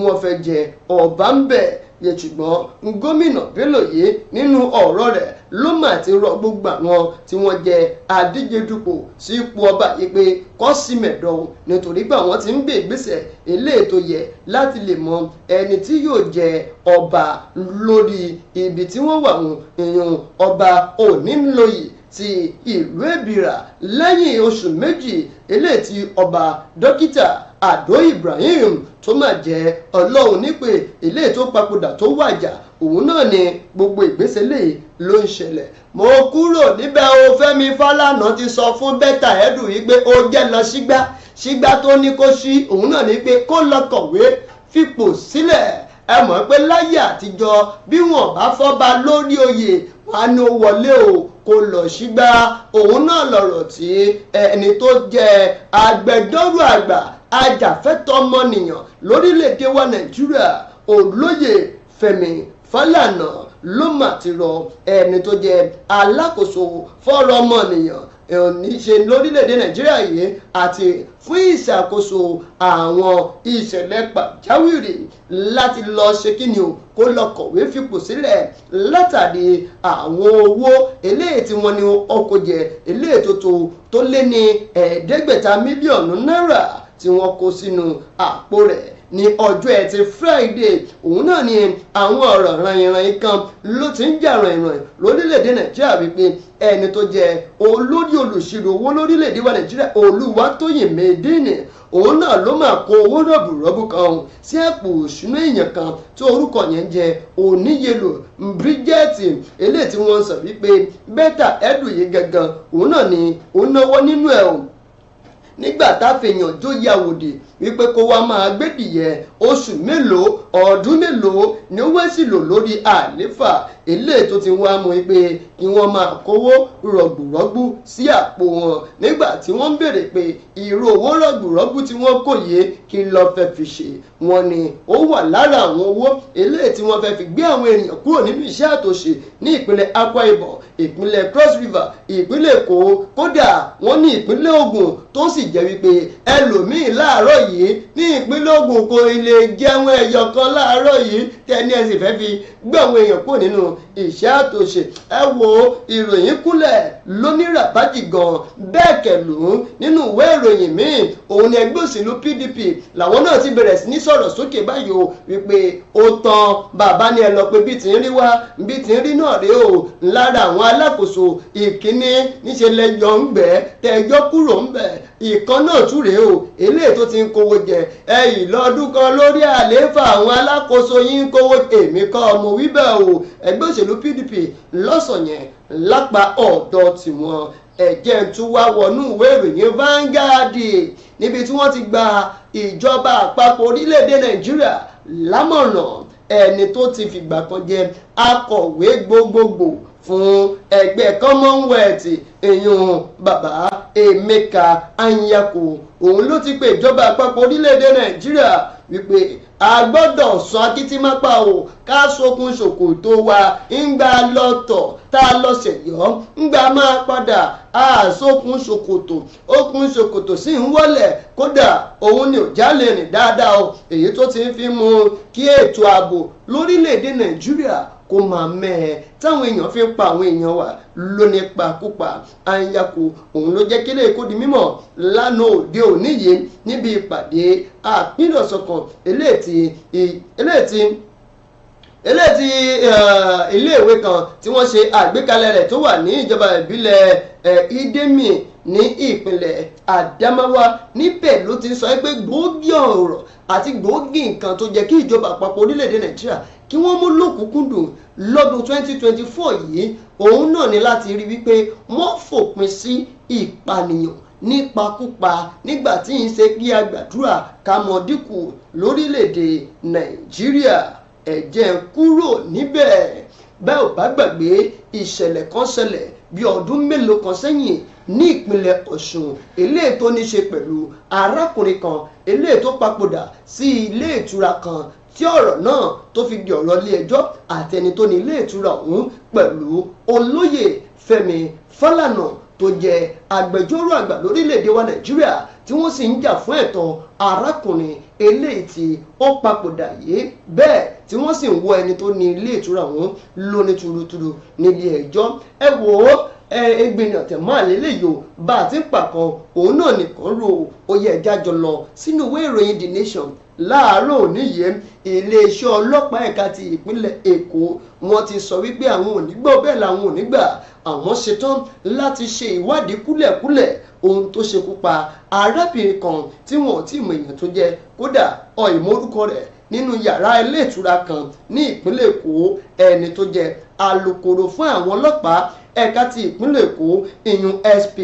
wọ́n fẹ́ jẹ ọba ń bẹ̀ yẹ ṣùgbọ́n gómìnà Bello yìí nínú ọ̀rọ̀ rẹ̀ ló mà ti rọ gbogbo àwọn tí wọ́n jẹ adíje dupò sí ipò ọba yìí pé kọ́ sí mẹ̀dọ̀ nítorí pé àwọn ti ń gbé ìgbésẹ̀ eléyìí tó yẹ láti lè mọ ẹni tí yóò jẹ ọba lórí ibi tí wọ́n wà wọn èèyàn ọba Onínoyè ti ìlú Èbìrà lẹ́yìn oṣù méjì eléyìí tí ọba dókítà Àdó Ibrahim tó máa jẹ́ Ọlọ́run nípè eléyìí tó papòdà tó wàjà òun náà ni gbogbo ìgbésẹ̀ lè ló ń ṣẹlẹ̀. Mo kúrò níbẹ̀ o. Fẹ́mi Fálànà ti sọ fún Bẹ́tà Ẹ̀dù yìí pé ó jẹ́ lọ sígbá tó ní kó sí òun náà ní pé kó lọ kọ̀wé fipò sílẹ̀. Ẹ mọ̀ pé láyé àtijọ́ bí wọ́n bá fọ́ba lórí oyè wọn á ní ó wọlé o kó lọ sígbá. Òun náà lọ̀rọ̀ tí ẹni tó jẹ́ agbẹjọ́rò àgbà ajàfẹ́tọ̀ ọmọnìyàn lórílẹ̀‐èdè wa Nàìjíríà Olóyè Fẹ́mi Fálànà ló mà ti rọ ẹni tó jẹ́ alákòóso fọ́rọ̀ ọmọnìyàn níṣe lórílẹ̀‐èdè Nàìjíríà yìí àti fún ìṣàkóso àwọn ìṣẹ̀lẹ̀ pàjáwìrì láti lọ ṣe kíni o kó lọ kọ̀wé fipò sílẹ̀ látàrí àwọn owó eléyìí tí wọ́n ní ọkọ̀ jẹ eléyìí tó lé ní 500 mílíọ̀nù náírà tí wọ́n kó sínú àpò rẹ̀ ní ọjọ́ ẹtì Friday òun náà ni àwọn ọ̀rọ̀ ràyìnràyìn kan ló ti ń jà ràyìnràyìn lórílẹ̀‐èdè Nàìjíríà wípé ẹni tó jẹ́ olórí olùṣirò owó lórílẹ̀‐èdè wa Nàìjíríà Olúwatóyìn Mèdínì òun náà ló máa kó owó rọ̀bùrọ̀bù kan ọ̀hún sí àpò òṣùnà èèyàn kan tó orúkọ yẹn jẹ́ Oníyelò Bridget eléyìí tí wọ́n sọ wípé bẹ́tà ẹ̀dùn yìí gangan òun náà ni ó náwó nínú ẹ̀ o nígbà táfihàn jó yàwòdì wípé kó wá máa gbẹ́dìyẹ oṣù mélòó ọdún mélòó ni ó wá sí lò lórí àléfà eléyìí tó ti wá mú pé kí wọ́n máa kówó rọ̀gbùrọ̀gbù sí àpò wọn nígbà tí wọ́n ń béèrè pé irú owó rọ̀gbùrọ̀gbù tí wọ́n kò yé kí ló fẹ́ fi ṣe wọ́n ní ó wà lára àwọn owó eléyìí tí wọ́n fẹ́ fi gbé àwọn ènìyàn kúrò nínú iṣẹ́ àtòṣe ní ìpínlẹ̀ Akwa Ibom ìpínlẹ̀ Cross River ìpínlẹ̀ Èkó kódà wọ́n ní ìpínlẹ̀ Ògùn tó sì jẹ́ wípé ẹlòmíín láàárọ̀ yìí ní ìpínlẹ̀ Ògùn kò lè jẹun ẹyọ kan láàárọ̀ yìí tẹ́ni ẹ̀ sì fẹ́ fi gbé àwọn èèyàn kúrò nínú iṣẹ́ àtòṣe ẹ wo ìròyìn kúnlẹ̀ lóníràbájì gan bẹ́ẹ̀ kẹ̀lú nínú ìwé ìròyìn míì òun ni ẹgbẹ́ òṣèlú PDP làwọn náà ti bẹ̀rẹ̀ sí ní sọ̀rọ̀ sókè báyìí o wípé ó tán bàbá ni ẹ lọ pé bí ti ń rí wá bí ti ń rí náà rí o lára àwọn alákòóso ìkíní níṣẹ́ lẹ́jọ́ ń gbẹ́ tẹ́jọ́ kúrò ń bẹ̀ ìkan náà tún rèé o eléyìí tó ti ń kówó jẹ ẹ̀yìn lọ́dún kan lórí àlééfà àwọn alákòóso yìí ń kówó èmi kọ́ ọmọ wíbẹ̀ o ẹgbẹ́ òṣèlú PDP lọ́sàn yẹn lápá ọ̀dọ̀ tiwọn ẹ̀jẹ̀ tún wá wọnú ìwé ìròyìn Vanguard níbi tí wọ́n ti gba ìjọba àpapọ̀ orílẹ̀-èdè Nàìjíríà lámọ̀ràn ẹni tó ti fìgbà kan jẹ akọ̀wé gbogbogbò fún ẹgbẹ́ Commonwealth èèyàn bàbá Emeka Anyako òun ló ti pe ìjọba àpapọ̀ orílẹ̀-èdè Nàìjíríà wípé a gbọ́dọ̀ sọ akítímápá o ká sókun ṣòkòtò wa ńgbà lọ́tọ̀ tá a lọ ṣẹ̀yọ́ ńgbà máa padà a sókun ṣòkòtò okun ṣòkòtò sì ń wọlẹ̀ kódà òun ni ò jálè rìn dáadáa o èyí tó ti ń fi mú kí ètò ààbò lórílẹ̀‐èdè Nàìjíríà kó máa mẹ́ẹ̀ táwọn èèyàn fi ń pa àwọn èèyàn wa lóní pakúpa Anyako òun ló jẹ́ kílẹ̀ kó di mímọ̀ lánàá òde òní yìí níbi ìpàdé àpínlọ̀sọ̀kan eléyìí iléèwé kan tí wọ́n ṣe àgbékalẹ̀ rẹ̀ tó wà ní ìjọba ìbílẹ̀ Idemi ní ìpínlẹ̀ Adamawa níbẹ̀ ló ti sọ pé gbòógì ọ̀rọ̀ àti gbòógì nǹkan tó jẹ́ kí ìjọba àpapọ̀ orílẹ̀-èdè Nàìjíríà kí wọ́n mú lókùnkúndùn lọ́dún 2024 yìí òun náà ní láti rí wípé wọ́n fòpin sí ìpànìyàn nípakúpa nígbà tí ń ṣe kí a gbàdúrà ká mọ̀ dínkù lórílẹ̀-èdè Nàìjíríà ẹ̀jẹ̀ kúrò níbẹ̀ bẹ́ẹ̀ ò bá gbàgbé ìṣẹ̀lẹ̀ kan ṣẹlẹ̀ bí ọdún mélòó kan sẹ́yìn ní ìpínlẹ̀ Ọ̀ṣun eléyìí tó ní ṣe pẹ̀lú arákùnrin kan eléyìí tó papòdà sí ilé ìtura kan tí ọ̀rọ̀ náà tó fi di ọ̀rọ̀ ilé ẹjọ́ àtẹni tó ní ilé ìtura ọ̀hún pẹ̀lú olóyè Fẹ́mi Fálànà tó jẹ́ agbẹjọ́rò àgbà lórílẹ̀‐èdè wa Nàìjíríà tí wọ́n sì ń jà fún ẹ̀tọ́ arákùnrin eléyìí tí ó papòdà yìí bẹ́ẹ̀ tí wọ́n sì ń wọ ẹni tó ní ilé ìtura ọ̀hún lóní turuturu nílé ẹjọ́ ẹ wò ó ẹgbẹ̀rún àtẹ̀mọ́ àlélẹ́yò bá a ti ń pàkan òun náà nìkan rò ó yẹ ẹja jọ lọ sínú ìwé ìròyìn The Nation láàárọ̀ òní yìí iléeṣẹ́ ọlọ́pàá ẹ̀ka ti ìpínlẹ̀ Èkó wọ́n ti sọ wípé àwọn ò ní gbọ́ bẹ́ẹ̀ làwọn ò ní gbà àwọn ṣetán láti ṣe ìwádìí kúlẹ̀kúlẹ̀ ohun tó ṣekú pa arábìnrin kan tí wọn ò tí ì mọ èèyàn tó jẹ́ kódà ìmọ̀rúkọ rẹ̀ nínú yàrá ilé ìtura kan ní ìpínlẹ̀ Èkó ẹni tó jẹ́ alukoro fún àwọn ọlọ́pàá ẹ̀ka ti ìpínlẹ̀ Èkó ìyún SP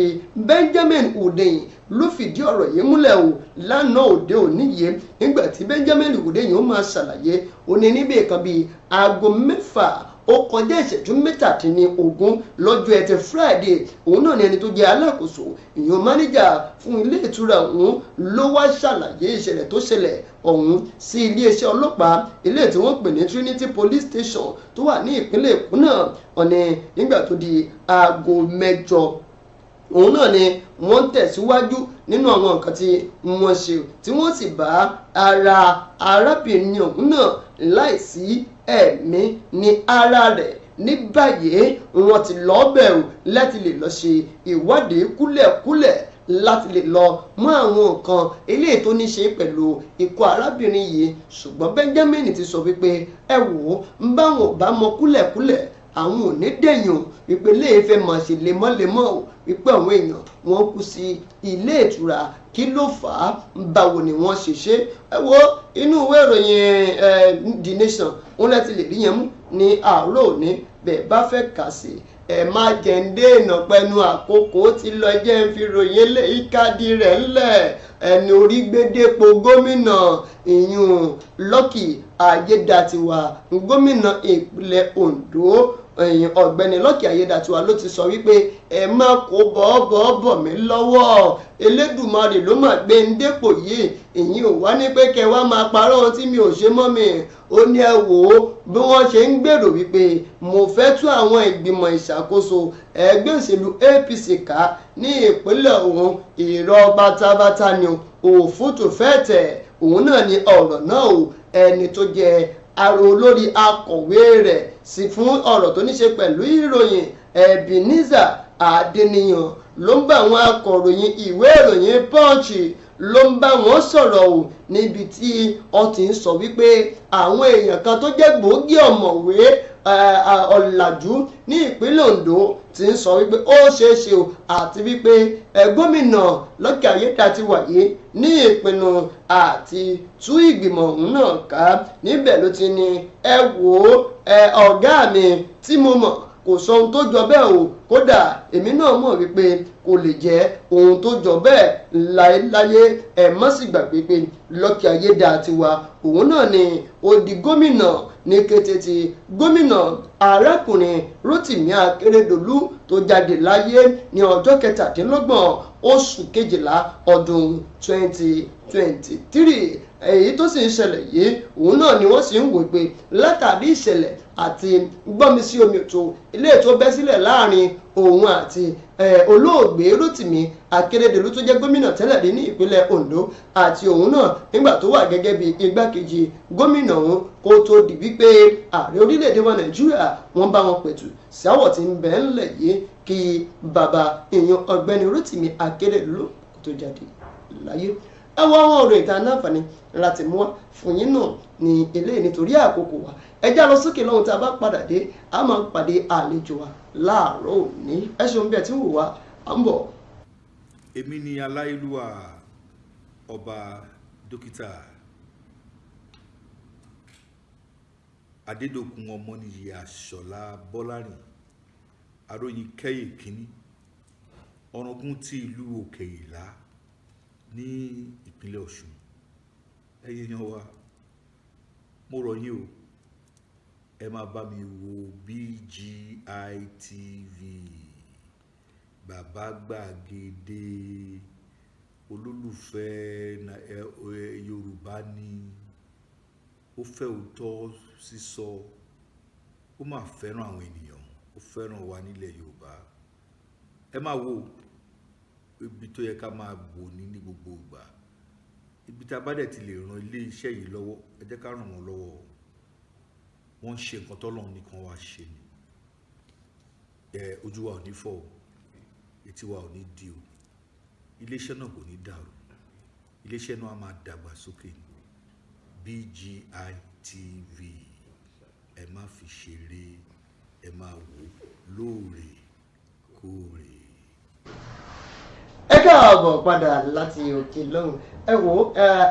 Benjamin Hundeyin ló fìdí ọ̀rọ̀ yìí múlẹ̀ o lánàá òde òní yìí nígbà tí Benjamin Hundeyin ó máa ṣàlàyé ó ní níbi kan bíi aago 6 ó kọjá ìṣẹ́jú 17 lọ́jọ́ ẹtì Friday òun náà ni ẹni tó jẹ́ alákòóso ìyún mánéjà fún ilé ìtura ọ̀hún ló wá ṣàlàyé ìṣẹ̀lẹ̀ tó ṣẹlẹ̀ ọ̀hún sí iléeṣẹ́ ọlọ́pàá ilé tí wọ́n pè ní Trinity Police Station tó wà ní ìpínlẹ̀ Èkó náà ọ̀nì nígbà tó di aago 8 òun náà ni wọ́n tẹ̀síwájú nínú àwọn nǹkan tí wọ́n ṣe tí wọ́n sì bá ara arábìnrin ọ̀hún náà láìsí ẹ̀mí ní ara rẹ̀ ní báyìí wọ́n ti lọ́ọ́ bẹ̀rù láti lè lọ ṣe ìwádìí kúlẹ̀kúlẹ̀ láti lè lọ mú àwọn nǹkan eléyìí tó ní ṣe pẹ̀lú ikú arábìnrin yìí ṣùgbọ́n Benjamin ti sọ wípé ẹ wò ó ń báwọn ò bá mọ kúlẹ̀kúlẹ̀ àwọn ò ní dẹ̀yìn wípé léèfẹ́ mọ̀ ṣe lemọ́lemọ́ wípé àwọn èèyàn wọn kú sí ilé ìtura kí ló fà á báwo ni wọ́n ṣe ṣe ẹ wo inú ìwé ìròyìn The Nation wọn láti lè rí yẹn mú ní àárọ̀ òní bẹ́ẹ̀ bá fẹ́ kà sí ẹ má jẹ́ ń dènà pẹ̀lú àkókò tí lọ jẹ́ ń fi ròyìn eléyìí káàdì rẹ̀ ńlẹ̀ ẹni orí gbédèpò gómìnà ìyún Lucky Ayédàtiwà gómìnà ìpínlẹ̀ Ondo ọ̀gbẹ́ni Lucky Ayédàtiwà ló ti sọ wípé ẹ má kó bọ́ọ̀bọ̀ mi lọ́wọ́ Elédùmarè ló mà gbé ń dépò yìí ìyìn ò wá ní pé kẹ wá máa parọ́ ohun tí mi ò ṣe mọ́ mi ó ní ẹ wò ó bí wọ́n ṣe ń gbèrò wípé mo fẹ́ tú àwọn ìgbìmọ̀ ìṣàkóso ẹgbẹ́ òṣèlú APC ká ní ìpínlẹ̀ ọ̀hún irọ́ bátábátá ni òfútù fẹ́ tẹ̀ òun náà ni ọ̀rọ̀ náà o ẹni tó jẹ́ olórí akọ̀wé rẹ̀ sí fún ọ̀rọ̀ tó ní ṣe pẹ̀lú ìròyìn Ebenezer Adeniyan ló ń bá àwọn akọ̀ròyìn ìwé ìròyìn Punch ló ń bá wọn sọ̀rọ̀ o níbi tí wọ́n ti ń sọ wípé àwọn èèyàn kan tó jẹ́ gbòógì ọ̀mọ̀wé ọ̀làjú ní ìpínlẹ̀ Ondo ti ń sọ wípé ó ṣeé ṣe o àti wípé gómìnà Lucky Ayédàtiwà yìí ní ìpinnu àti tú ìgbìmọ̀ ọ̀hún náà ká níbẹ̀ ló ti ní ẹ wò ó ọ̀gá mi tí mo mọ̀ kò sọ ohun tó jọ bẹ́ẹ̀ o kódà èmi náà mọ̀ wípé kò lè jẹ́ ohun tó jọ bẹ́ẹ̀ láéláyé ẹ má sì gbàgbé pé Lucky Ayédàtiwà òun náà ni ó di gómìnà ní kété tí gómìnà arákùnrin Rotimi Akeredolu tó jáde láyé ní ọjọ́ 27 oṣù kejìlá ọdún 2023 èyí tó sì ń ṣẹlẹ̀ yìí òun náà ni wọ́n sì ń wò pé látàrí ìṣẹ̀lẹ̀ àti gbọ́nmi sí omi òtó ilé tó bẹ́ sílẹ̀ láàrin òun àti olóògbé Rotimi Akeredolu tó jẹ́ gómìnà tẹ́lẹ̀ rí ní ìpínlẹ̀ Ondo àti òun náà nígbà tó wà gẹ́gẹ́ bí igbákejì gómìnà òun kó tó di wípé ààrẹ orílẹ̀-èdè wa Nàìjíríà wọ́n bá wọn pẹ̀tù sí àwọ̀ tí ń bẹ ńlẹ̀ yìí kí bàbá èèyàn ọ̀gbẹ́ni Rotimi Akeredolu kó tó jáde láyé ẹ wọ àwọn ọ̀rọ̀ ìta náfààní láti mú wá fún yín náà ní eléyìí nítorí àkókò wa ẹ já lọ sókè lọ́hùn tá a bá padà dé a máa ń pàdé àlejò wa láàárọ̀ òní ẹ ṣeun bí ẹ ti ń wò wá à ń bọ̀. èmi ni aláìlúwà ọba dókítà Adédòkun Ọmọnìyí Àṣọlá Bọ́lárìn aróyin kẹ́yè kínní ọ̀ràngún ti ìlú Òkè Ìlá ní ìpínlẹ̀ Ọ̀ṣun ẹ̀yin yan wa mo rọ̀ yín o ẹ máa bá mi wo BGI TV bàbá gbàgede olólùfẹ́ Yorùbá ni ó fẹ́ òótọ́ sísọ ó máa fẹ́ràn àwọn ènìyàn ó fẹ́ràn wa nílẹ̀ Yorùbá ẹ máa wo ibi tó yẹ ká máa bò ní gbogbo ìgbà ibi tá a bá dẹ̀ ti lè ran ilé iṣẹ́ yìí lọ́wọ́ ẹ jẹ́ ká ràn wọ́n lọ́wọ́ wọ́n ń ṣe nǹkan tọ́lọ́run nìkan wá ṣe ni ojú wa ò ní fọ́ o etí wa ò ní di o iléeṣẹ́ náà kò ní dàrú iléeṣẹ́ náà á máa dàgbà sókè ni BGI TV ẹ má fi ṣeré ẹ máa wò lóòrèkóòrè. ẹ káàbọ̀ padà láti òkè lọ́hùn ẹ wo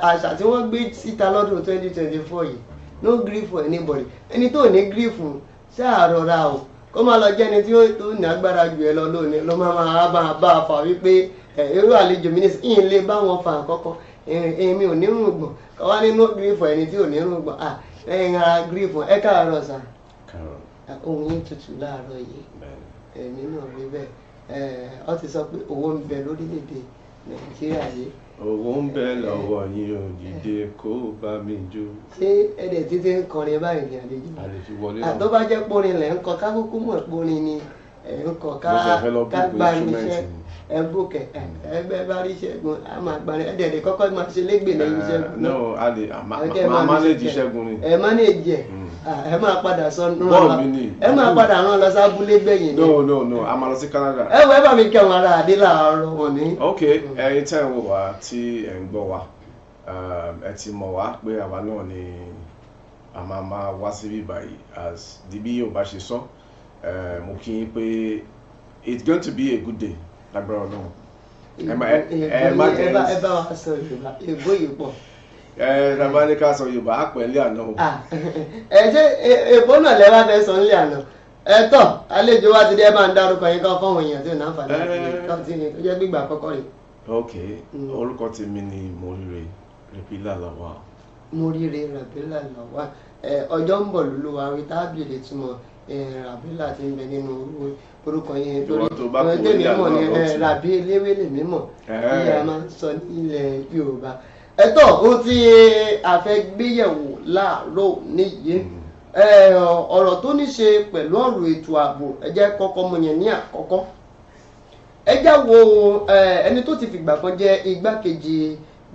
àṣà tí wọ́n gbé síta lọ́dún 2024 yìí no grief for anybody ẹni tó ní grief ṣáà rọra o kó máa lọ jẹ́ ẹni tí ó ní agbára jù ẹ lọ lónìí ló máa bá a fà wípé irú àlejò mi ní lè bá wọn fà àkọ́kọ́ èmi ò ní rùngbọ̀n kọ́ wá ní no grief for ẹni tí ò ní rùngbọ̀n ẹ̀yìn ara grief ẹ káàárọ̀ sà ohun yín tutù láàárọ̀ yìí èmi náà rí bẹ́ẹ̀ ọ ti sọ pé owó ń bẹ lórílẹ̀‐èdè Nàìjíríà yìí. owó ń bẹ lọ́wọ́ yín ò dìde kó bá mi jó. ṣé ẹ̀dẹ̀ títí ń kọrin báyìí ní àlejò. àlejò wọlé náà. àtọ́ bá jẹ́ porin lẹ̀ ń kọ ká kúkú mọ̀ porin ni ẹ̀ ń kọ ká gba iṣẹ́ ẹ̀ bókẹ̀ ẹgbẹ́ bá rí Ṣẹ́gun á máa gbarin ẹ̀dẹ̀ lè kọ́kọ́ máa ṣe légbè lẹ́yìn Ṣẹ́gun. no a lè mánéjì Ṣẹ́gun ni. ẹ̀ mánéjì ẹ̀ ẹ máa padà sọ bọ́ọ̀ mi ni ẹ máa padà rán lọ sábúlé gbẹ̀yìn ni. no a máa lọ sí Canada. ẹ wọ ẹ bá mi kí àwọn ará àdé láàárọ̀ wọn ní. ok ẹ̀yin tẹ́ ń wò wá tí ẹ ń gbọ́ wa ẹ ti mọ̀ wá pé àwa náà ni a máa wá síbí báyìí as bí Yorùbá ṣe sọ mo kí yín pé it's going to be a good day lágbára Ọlọ́run. ẹ bá wa sọ Yorùbá èbó yìí pọ̀. Nàbà ní ká sọ Yorùbá àpẹẹlẹ àná o. ṣe èbó náà lẹ́wà fẹ́ sọ nílé àná tọ́ àlejò wa ti dé ẹ bá ń dárúkọ yín kan fáwọn èèyàn tí ò náà fàdé àti ní tó jẹ́ gbígbà àkọ́kọ́ rẹ̀. ok orúkọ tèmi ni Moríre Rẹ̀pílà Lawal. Moríre Rẹ̀pílà Lawal ọjọ́ ń bọ̀ lólúwa rí tábìlì túmọ̀ Ràbílà ti ń bẹ nínú orúkọ yẹn torí tèmi mọ̀ ní Ràbí eléwé lèmi mọ̀ bí a máa ń sọ nílẹ̀ Yorùbá. Ẹ̀tọ́ ohun tí a fẹ́ gbéyẹ̀wò láàárọ̀ níyì ọ̀rọ̀ tó ní ṣe pẹ̀lú ọ̀rọ̀ ètò ààbò ẹ jẹ́ kọ́kọ́ mú yẹn ní àkọ́kọ́. Ẹ já wo ẹni tó ti fìgbà kan jẹ́ igbákejì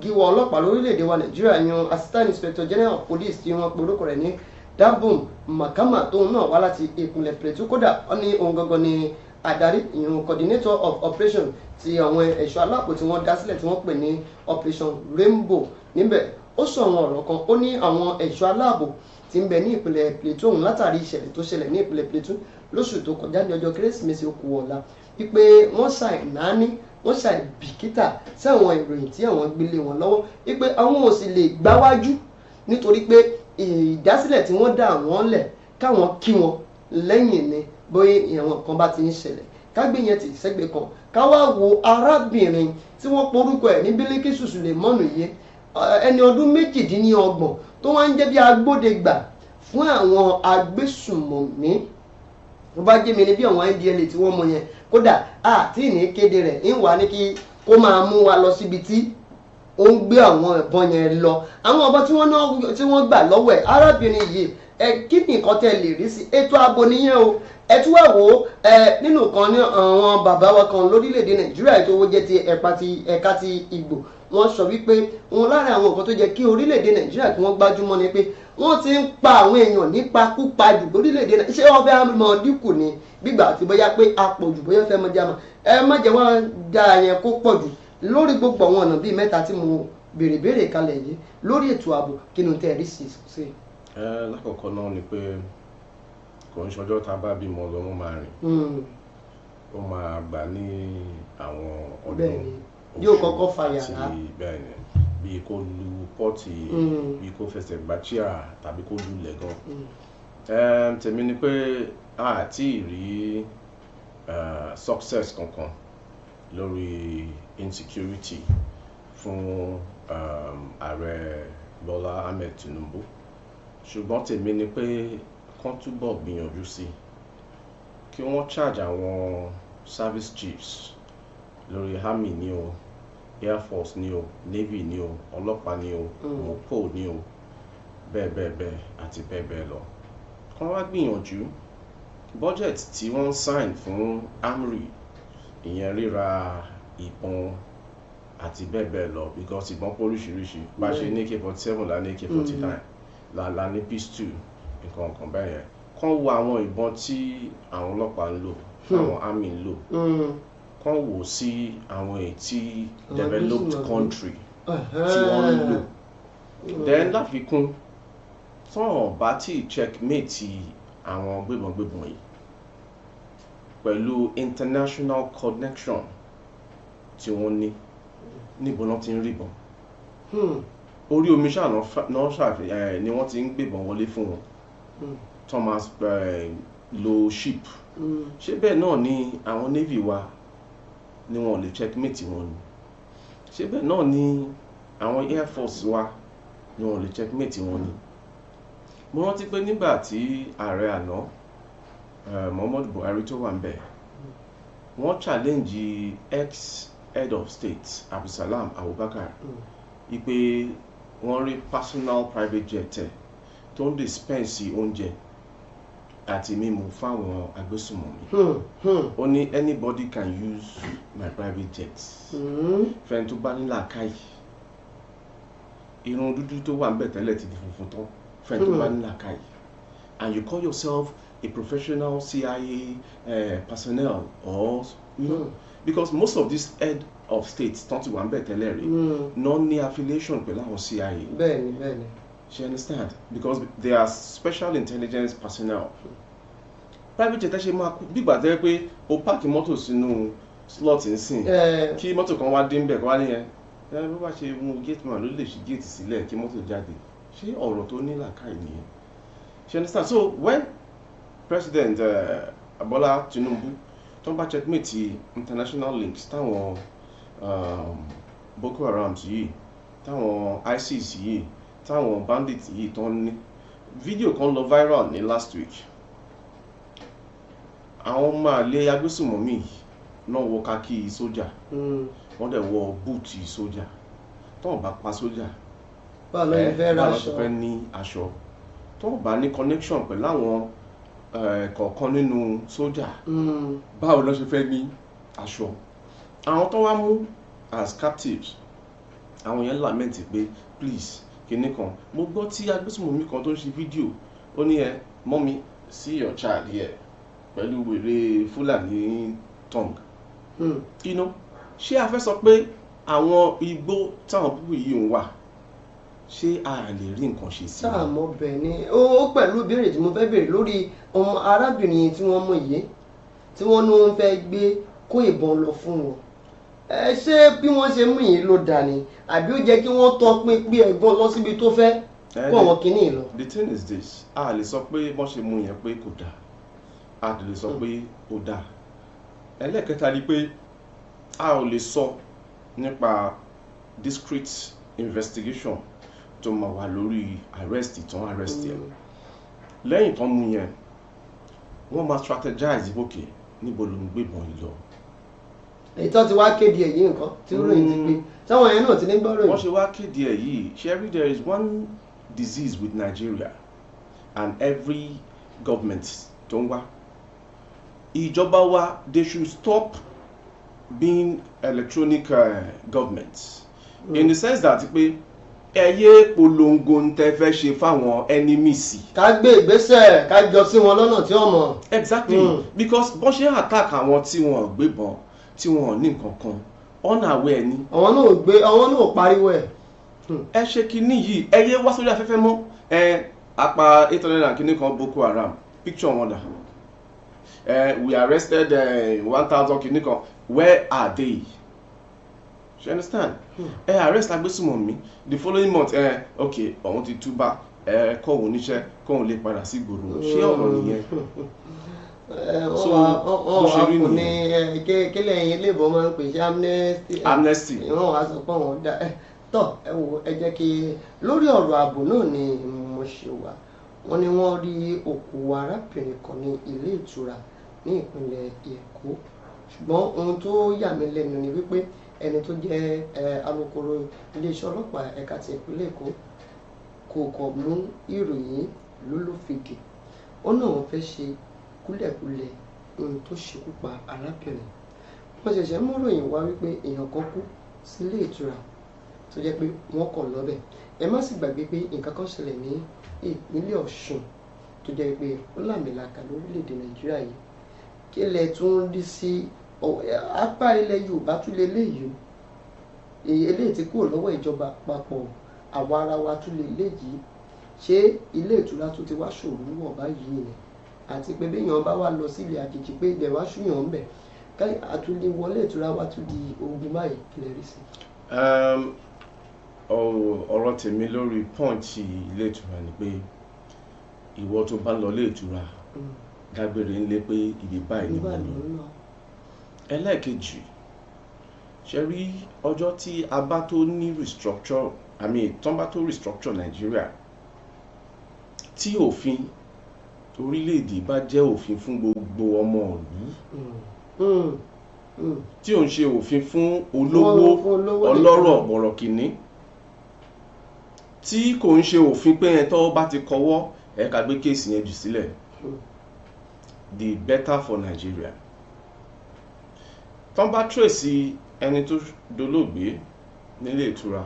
gíwọ́ ọlọ́pàá lórílẹ̀‐èdè wa Nàìjíríà yan Assistant Inspector General of Police tí wọ́n pe orúkọ rẹ̀ ní Dabum Makama tóun náà wá láti ìpínlẹ̀ Plateau. Kódà wọ́n ní ohun gangan ni adarí ìyẹn coordinator of operation ti àwọn ẹ̀ṣọ́ aláàbò tí wọ́n dá sílẹ̀ tí wọ́n pè ní Operation Rainbow. Níbẹ̀ ó sọ àwọn ọ̀rọ̀ kan ó ní àwọn ẹ̀ṣọ́ aláàbò tí ń bẹ ní ìpínlẹ̀ Plateau ọ̀hún látàrí ìṣẹ̀lẹ̀ tó ṣẹlẹ̀ ní ìpínlẹ̀ Plateau lóṣù tó kọjá ní ọjọ́ Kérésìmesì okù ọ̀la wípé wọ́n ṣàìnáání wọ́n ṣàìbìkítà sí àwọn ìròyìn tí àwọn gbélé wọn lọ́wọ́ wípé àwọn ò sì lè gbáwájú nítorí pé ìdásílẹ̀ tí wọ́n dá àwọn lẹ̀ káwọn kí wọn lẹ́yìn ni bóyá àwọn kan bá ti ń ṣẹlẹ̀ kágbé yẹn ti sẹ́gbẹ̀ẹ́ kan káwá wo arábìnrin tí wọ́n porúkọ ẹ̀ ní Bílíkísù Sùlèmọ́nù yìí ẹni ọdún 28 tó wá ń jẹ́ bí agbódegbà fún àwọn agbésùnmọ̀mí. Tó bá jẹ́ mi ní bí àwọn NDLA tí wọ́n mọ yẹn kódà àti ìní kéde rẹ̀ ń wà ní kí kó máa mú wa lọ síbi tí ó ń gbé àwọn ìbọn yẹn lọ. Àwọn ọba tí wọ́n gbà lọ́wọ́ ẹ̀ arábìnrin yìí kí ni nǹkan tẹ́ lè rí sí ètò ààbò nìyẹn o. Ẹ tún wá wò ó nínú kan ní àwọn bàbá wa kan lórílẹ̀‐èdè Nàìjíríà tó jẹ́ ti ẹ̀ka ti Ìgbò wọ́n sọ wípé òun lára àwọn nǹkan tó jẹ́ kí orílẹ̀‐èdè Nàìjíríà kí wọ́n gbájúmọ́ ni pé wọ́n ti ń pa àwọn èèyàn nípakúpa jù lórílẹ̀‐èdè Nàìjíríà. Ṣé wọ́n fẹ́ mọ dínkù ni gbígbà àti bóyá pé apọ̀jù bóyá fẹ́ mọ jáma ẹ má jẹ́ wọ́n dá yẹn kó pọ̀ jù lórí gbogbo àwọn ọ̀nà bíi mẹ́ta tí mo béèrè kalẹ̀ yìí lórí ètò ààbò kí ni tẹ́ rí sí i. Lákọ̀ọ́kọ́ náà ni pé kò ń ṣọjọ́ tá a bá bímọ lọ́mọ máa rìn ó máa gbà ní àwọn ọdún yóò kọ́kọ́ fàyàrá bẹ́ẹ̀ ni bíi kó lu pọ́ọ̀tì bíi kó fẹsẹ̀ gbá chíà tàbí kó lu lẹ́gàn. Tèmi ni pé a ti rí success kankan lórí insecurity fún ààrẹ Bọ́lá Ahmed Tinubu ṣùgbọ́n tèmi ni pé kán túbọ̀ gbìyànjú sí kí wọ́n charge àwọn service chiefs lórí army ni o air force ni o navy ni o ọlọ́pàá ni o mopo ni o bẹ́ẹ̀ àti bẹ́ẹ̀ lọ kán wá gbìyànjú budget tí wọ́n sign fún armory ìyẹn ríra ìbọn àti bẹ́ẹ̀ lọ because ìbọn pọ̀ oríṣiríṣi bá ṣe ní AK-47 la ní AK-49 la ní pistol nǹkan bẹ́ẹ̀ yẹn kán wo àwọn ìbọn tí àwọn ọlọ́pàá ń lò àwọn army ń lò kán wò sí àwọn èyí developed country tí wọ́n ń lò then láfikún tí wọ́n bá tí checkmate àwọn gbébọn yìí pẹ̀lú international connection tí wọ́n ní níbo náà ti ń ríbọn orí omi ṣáà náà ṣàfihàn ni wọ́n ti ń gbébọn wọlé fún wọn Thomas lo ship ṣé bẹ́ẹ̀ náà ni àwọn navy wa ni wọ́n lè checkmate wọn ni ṣé bẹ́ẹ̀ náà ni àwọn air force wa ni wọ́n lè checkmate wọn ni. Mo rántí pé nígbà tí ààrẹ àná Muhammadu Buhari tó wà ń bẹ̀ wọ́n challenge ex head of state Abdulsalam Abubakar wípé wọ́n rí personal private jet tó ń dispense oúnjẹ àti mímu fáwọn agbésùnmọ̀mí ó ní anybody can use my private jet fẹ́ni tó bá ní làákàyè irun dúdú tó wà ń bẹ̀ tẹ́lẹ̀ ti di funfun tán fẹ́ni tó bá ní làákàyè and you call yourself a professional CIA personnel, or you know, because most of these head of states tán ti wà ń bẹ̀ tẹ́lẹ̀ rí non ní affiliation pẹ̀lú àwọn CIA. Bẹ́ẹ̀ni. She understand, because they are special intelligence personnel. Private jet ṣe máa bí ìgbà tẹ́ pé o páàkì mọ́tò sínú slot nsìn kí mọ́tò kan wá dé ń bẹ̀ kó wá nìyẹn bó bá ṣe mú gate man ló lè ṣí gate sílẹ̀ kí mọ́tò jáde. Ṣé ọ̀rọ̀ tó ní làákàyè nìyẹn? She understand. So when President Bola Tinubu tó ń bá checkmate international links táwọn Boko Haram yìí, táwọn ISIS yìí, táwọn bandits yìí tó ń ní, fídíò kan lọ viral ní last week. Àwọn ọmọ àlè Agbesunmomi náà wọ kákí sójà, wọ́n dẹ̀ wọ búùtì sójà. Tó bá pa sójà, báwo ló fẹ́ ní aṣọ? Tó bá ní connection pẹ̀lú àwọn kọ̀ọ̀kan nínú sójà, báwo ló ṣe fẹ́ ní aṣọ? Àwọn tó wá mú as captives, àwọn yẹn lament pé please kinní kan. Mo gbọ́ tí Agbesunmomi kan tó ń ṣe fídíò, ó ní mommy, see your child here, pẹ̀lú wèrè Fúlàní tongue. You know, ṣé a fẹ́ sọ pé àwọn igbó táwọn púpù yìí ń wà, ṣé a lè rí nǹkan ṣe sí i? sáà mọ bẹ́ẹ̀ ni ó pẹ̀lú ìbéèrè tí mo fẹ́ béèrè lórí ọmọ arábìnrin tí wọ́n mú yìí, tí wọ́n ní wọ́n fẹ́ gbé kó ìbọn lọ fún wọn. Ṣé bí wọ́n ṣe mú yìí ló dà ní, àbí ó jẹ́ kí wọ́n tọpinpin ẹ̀gbọ́n lọ síbi tó fẹ́ kó àwọn kìíní lọ? The thing is this, a lè sọ pé wọ́n ṣe mú yẹn pé kò dáa, a lè sọ pé ó dáa. Ẹlẹ́kẹta ni pé a ò lè sọ nípa discreet investigation tó máa wà lórí arrest ìtàn arrest yẹn. Lẹ́yìn tán mú yẹn, wọ́n máa strategize bókè níbo ló ń gbébọn yìí lọ. Èyí tó ti wá kéde èyí nǹkan tí ó ròyìn ti pé táwọn yẹn náà ti ní gbọ́rọ̀ yìí. Wọ́n ṣe wá kéde ẹ̀ yìí, Sherry, there is one disease with Nigeria and every government tó ń wá. Ìjọba wa, they should stop being electronic governments, in the sense that pé ẹyẹ polongo ń tẹ́ fẹ́ ṣe fáwọn enemies. Ká gbé ìgbésẹ̀ ká jọ sí wọn lọ́nà tí wọ́n mọ̀. Exactly, because bọ́n ṣe attack àwọn tí wọ́n gbébọn, tí wọ́n ní nǹkan kan, unaware ni. Àwọn náà pariwo ẹ̀. Ẹ ṣe kinní yìí, ẹyẹ wá sórí afẹ́fẹ́ mọ́. Apá 800 and kinní kan Boko Haram, picture wọn dà. We arrested 1,000 kinní kan, where are they? You understand? Arrest Agbesunmomi the following month, okay, àwọn ti túbà, kọ́ òun níṣẹ́, kọ́ òun lè padà sí ìgboro. Ṣé ọ̀rọ̀ nìyẹn? Wọ́n wá kò ní kílẹ̀ yẹn lébọn máa ń pè sí amnesty. Wọ́n wá sọ pé wọ́n dá tọ́ ẹ wò, ẹ jẹ́ kí lórí ọ̀rọ̀ ààbò náà ni mo ṣe wà. Wọ́n ní wọ́n rí òkú arábìnrin kan ní ilé ìtura ní ìpínlẹ̀ Èkó, ṣùgbọ́n ohun tó yà mí lẹ́nu ni wípé ẹni tó jẹ́ alukoro iléeṣẹ́ ọlọ́pàá ẹ̀ka ti ìpínlẹ̀ Èkó kò kọ̀ mú ìròyìn lólófìgè. Ó náà wọ́n fẹ́ ṣe kúlẹ̀kúlẹ̀ ohun tó ṣekú pa arábìnrin. Wọ́n ṣẹ̀ṣẹ̀ mú ìròyìn wá wípé èèyàn kan kú sí ilé ìtura tó jẹ́ pé wọ́n kàn lọ́bẹ̀. Ẹ má sì gbàgbé pé nǹkan kan ṣẹlẹ̀ ní ìpínlẹ̀ Ọ̀ṣun tó jẹ́ pé ó làmìlaka lórílẹ̀‐èdè Nàìjíríà yìí. Kí ilẹ̀ tún rí sí apá ilẹ̀ Yorùbá tún lè léyìí, eléyìí tí kúrò lọ́wọ́ ìjọba àpapọ̀, àwa ara wa tún lè léyìí. Ṣé ilé ìtura tó ti wá ṣòro wọ̀ báyìí ni? Àti pé béèyàn bá wá lọ sílé àjèjì pé ibẹ̀ wá ṣùyàn ń bẹ̀, káyì àtúndì wọlé ìtura wa tún di ogun báyìí, kí lè rí sí? Ọ̀rọ̀ tèmi lórí pọ́ǹtì ilé ìtura ni pé ìwọ tó bá lọ ilé ìtura dágbére ńlé pé ibi báyìí ni mo lọ. Ẹlẹ́ẹ̀kejì, ṣe rí ọjọ́ tí a bá tó ní restructure, tán bá tó restructure Nàìjíríà, tí òfin orílẹ̀-èdè bá jẹ́ òfin fún gbogbo ọmọ ìlú, tí ò ń ṣe òfin fún olówó ọlọ́rọ̀ bọ̀rọ̀kìnní, tí kò ń ṣe òfin pé ẹ̀tọ́ bá ti kọwọ́ ká gbé kéèsì yẹn jù sílẹ̀, the better for Nigeria. Tán bá trace ẹni tó dolóògbé nílé ìtura,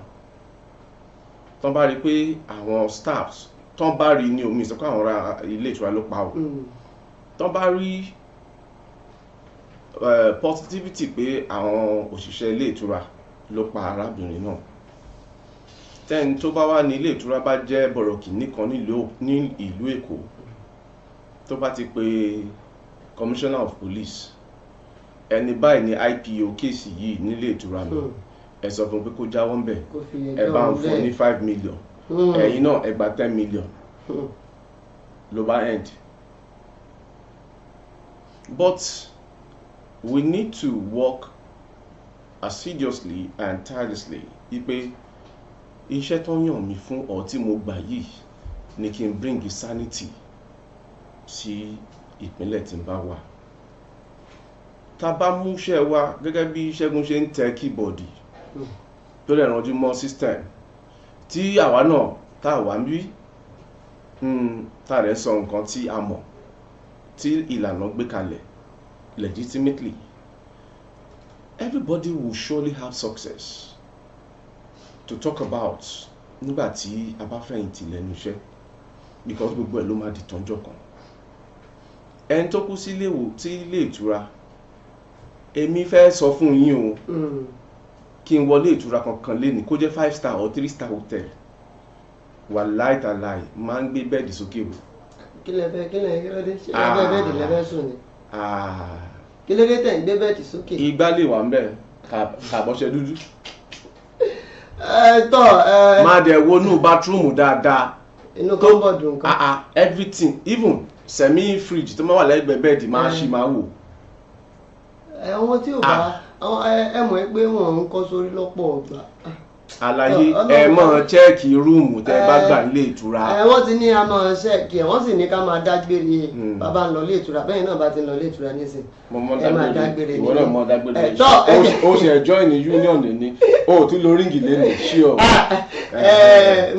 tán bá rí pé àwọn staffs tán bá rí ní omi ìsọ̀kọ́ àwọn ará ilé ìtura ló pa o tán bá rí positivity pé àwọn òṣìṣẹ́ ilé ìtura ló pa arábìnrin náà tẹ́ni tó bá wà ní ilé ìtura bá jẹ́ bọ̀rọ̀kì nìkan ní ìlú Èkó tó bá ti pe commissioner of police ẹni báyìí ní IPO kéèsì yìí nílé ìtura mi ẹ sọ fún pé kó jáwọ́ ń bẹ̀ ẹ bá ń fún ní 5 million ẹ̀yin náà ẹ gba 10 million ló bá end. But we need to work assiduously and tirelessly ipe iṣẹ́ tó yàn mí fún ọ tí mo gbà yìí ni kí n bring sanity sí ìpínlẹ̀ tí n bá wà. Tá bá mú iṣẹ́ wa gẹ́gẹ́ bí Ṣẹ́gun ṣe ń tẹ kíbọ̀dì tó lè ránjú mọ́ system tí àwa náà tá wà ń bí tá rẹ̀ sọ nǹkan tí a mọ̀ tí ìlànà gbé kalẹ̀ legitimately, everybody will surely have success to talk about nígbà tí a bá fẹ̀yìntì lẹ́nu iṣẹ́ because gbogbo ẹ̀ ló máa di tọ́jọ́ kan. Ẹni tó kú sí ilé ìtura èmi fẹ́ sọ fún yín o kí n wọlé ìtura kankan léni kó jẹ́ 5 star or 3 star hotel wàláì tàláì máa ń gbé bẹ́ẹ̀dì sókè o. kí lẹ dé ṣe lẹ bẹ́ẹ̀dì lẹ́fẹ́ sùn ni kí lẹ dé tẹ̀ ń gbé bẹ́ẹ̀dì sókè. igbá lè wà ń bẹ̀ kàbọ̀ṣẹ́ dúdú. máa dẹ̀ wọnú bathroom dáadáa. inú kọ́ńbọ̀dù nǹkan. everything even semi fridge tó máa wà lẹ́gbẹ̀ẹ́ bẹ́ẹ̀dì máa ṣì máa wò. àwọn tí ò bá ẹ mọ̀ pé wọ́n ń kọ́ sórí lọ́pọ̀ ọgbà. àlàyé ẹ mọ̀ chẹ́ẹ̀kì rúùmù tẹ́ bá gbà nílé ìtura. wọ́n ti ní a máa ṣẹ́ẹ̀kì ẹ̀ wọ́n sì ní ká máa dágbére bàbá ń lọ ilé ìtura bẹ́ẹ̀ náà bá ti ń lọ ilé ìtura nísìn ẹ máa dágbére ìwọ náà mọ dágbére ó ṣe join union ní o tún lo ríngì lẹ́nu ṣí ọ.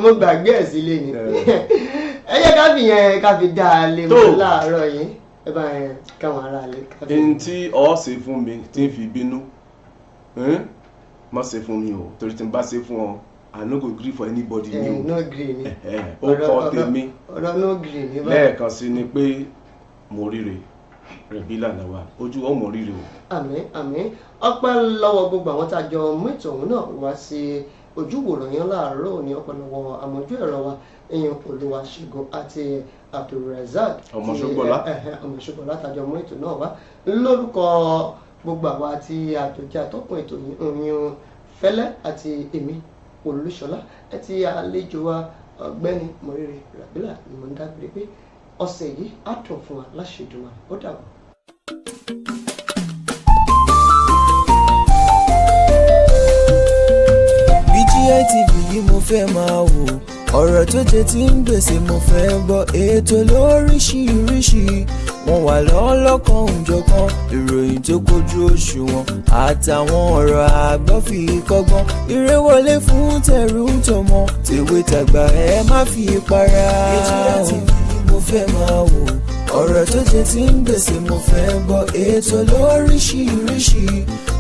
mo gbàgbé ẹ̀ sílé ni ẹ yẹ ká fi yẹn ká fi dá a lé mọ́ láàárọ̀ yìí ẹ bá yẹn káwọn ará lé. ẹni tí ọ ṣe fún mi tí ń fi bínú má ṣe fún mi o torí tí n bá ṣe fún ọ I no go gree for anybody ni o. no gree ni ó kọ́ tèmi ọ̀rọ̀ no gree ni. lẹ́ẹ̀kan sí ni pé mo ríre Rẹ̀bílà làwà ojú ọmọ ríre o. àmín ọpẹ́ lọ́wọ́ gbogbo àwọn tá a jọ mú ètò ọ̀hún náà wá sí ojúwòrán yẹn láàárọ̀ ní ọpẹ́ lọ́wọ́ àmójú ẹ̀rọ wa èèyàn Olúwaṣẹ́gun àti Abdulrasaq ọmọṣọgbọlá tàjọ mú ètò náà wá lórúkọ gbogbo àwa àti àjòjì àtọkùn ètò yìí Fẹ́lẹ́ àti èmi Olúṣọlá àti àlejò wa Ọ̀gbẹ́ni Mọrírì Rẹ̀bílà ni mo ń dágbére pé ọ̀sẹ̀ yìí á tún fún wa láṣẹdùnmá ó dàbọ̀. BGI TV yìí mo fẹ́ máa wò ọ̀rọ̀ tó jẹ ti ń gbèsè mo fẹ́ gbọ́ ètò lóríṣiríṣi wọ́n wà lọ́lọ́kan òjọ̀kan ìròyìn tó kojú òṣùwọ̀n àtàwọn ọ̀rọ̀ àgbọ́ fi kọ́gbọ́n eré wọlé fún tẹ̀rù tọmọ tèwe tàgbà ẹ má fi para. BGI TV mo fẹ́ máa wò ọ̀rọ̀ tó jẹ ti ń gbèsè mo fẹ́ gbọ́ ètò lóríṣiríṣi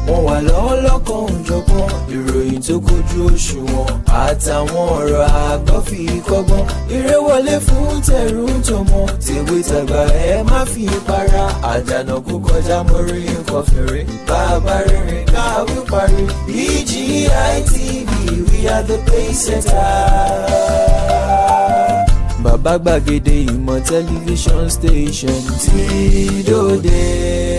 wọ́n wà lọ́lọ́kan òjọ̀kan ìròyìn tó kojú òṣùwọ̀n àtàwọn ọ̀rọ̀ àgbọ́ fi kọ́gbọ́n eré wọlé fún tẹ̀rù tọmọ tèwe tàgbà ẹ má fi para àdànà kó kọjá mọ́rí nǹkan fèrè bàbá rere káwí parí BGI TV we are the pace setters. Bàbá gbàgede ìmọ̀ tẹlifíṣọ̀n station tí dòde.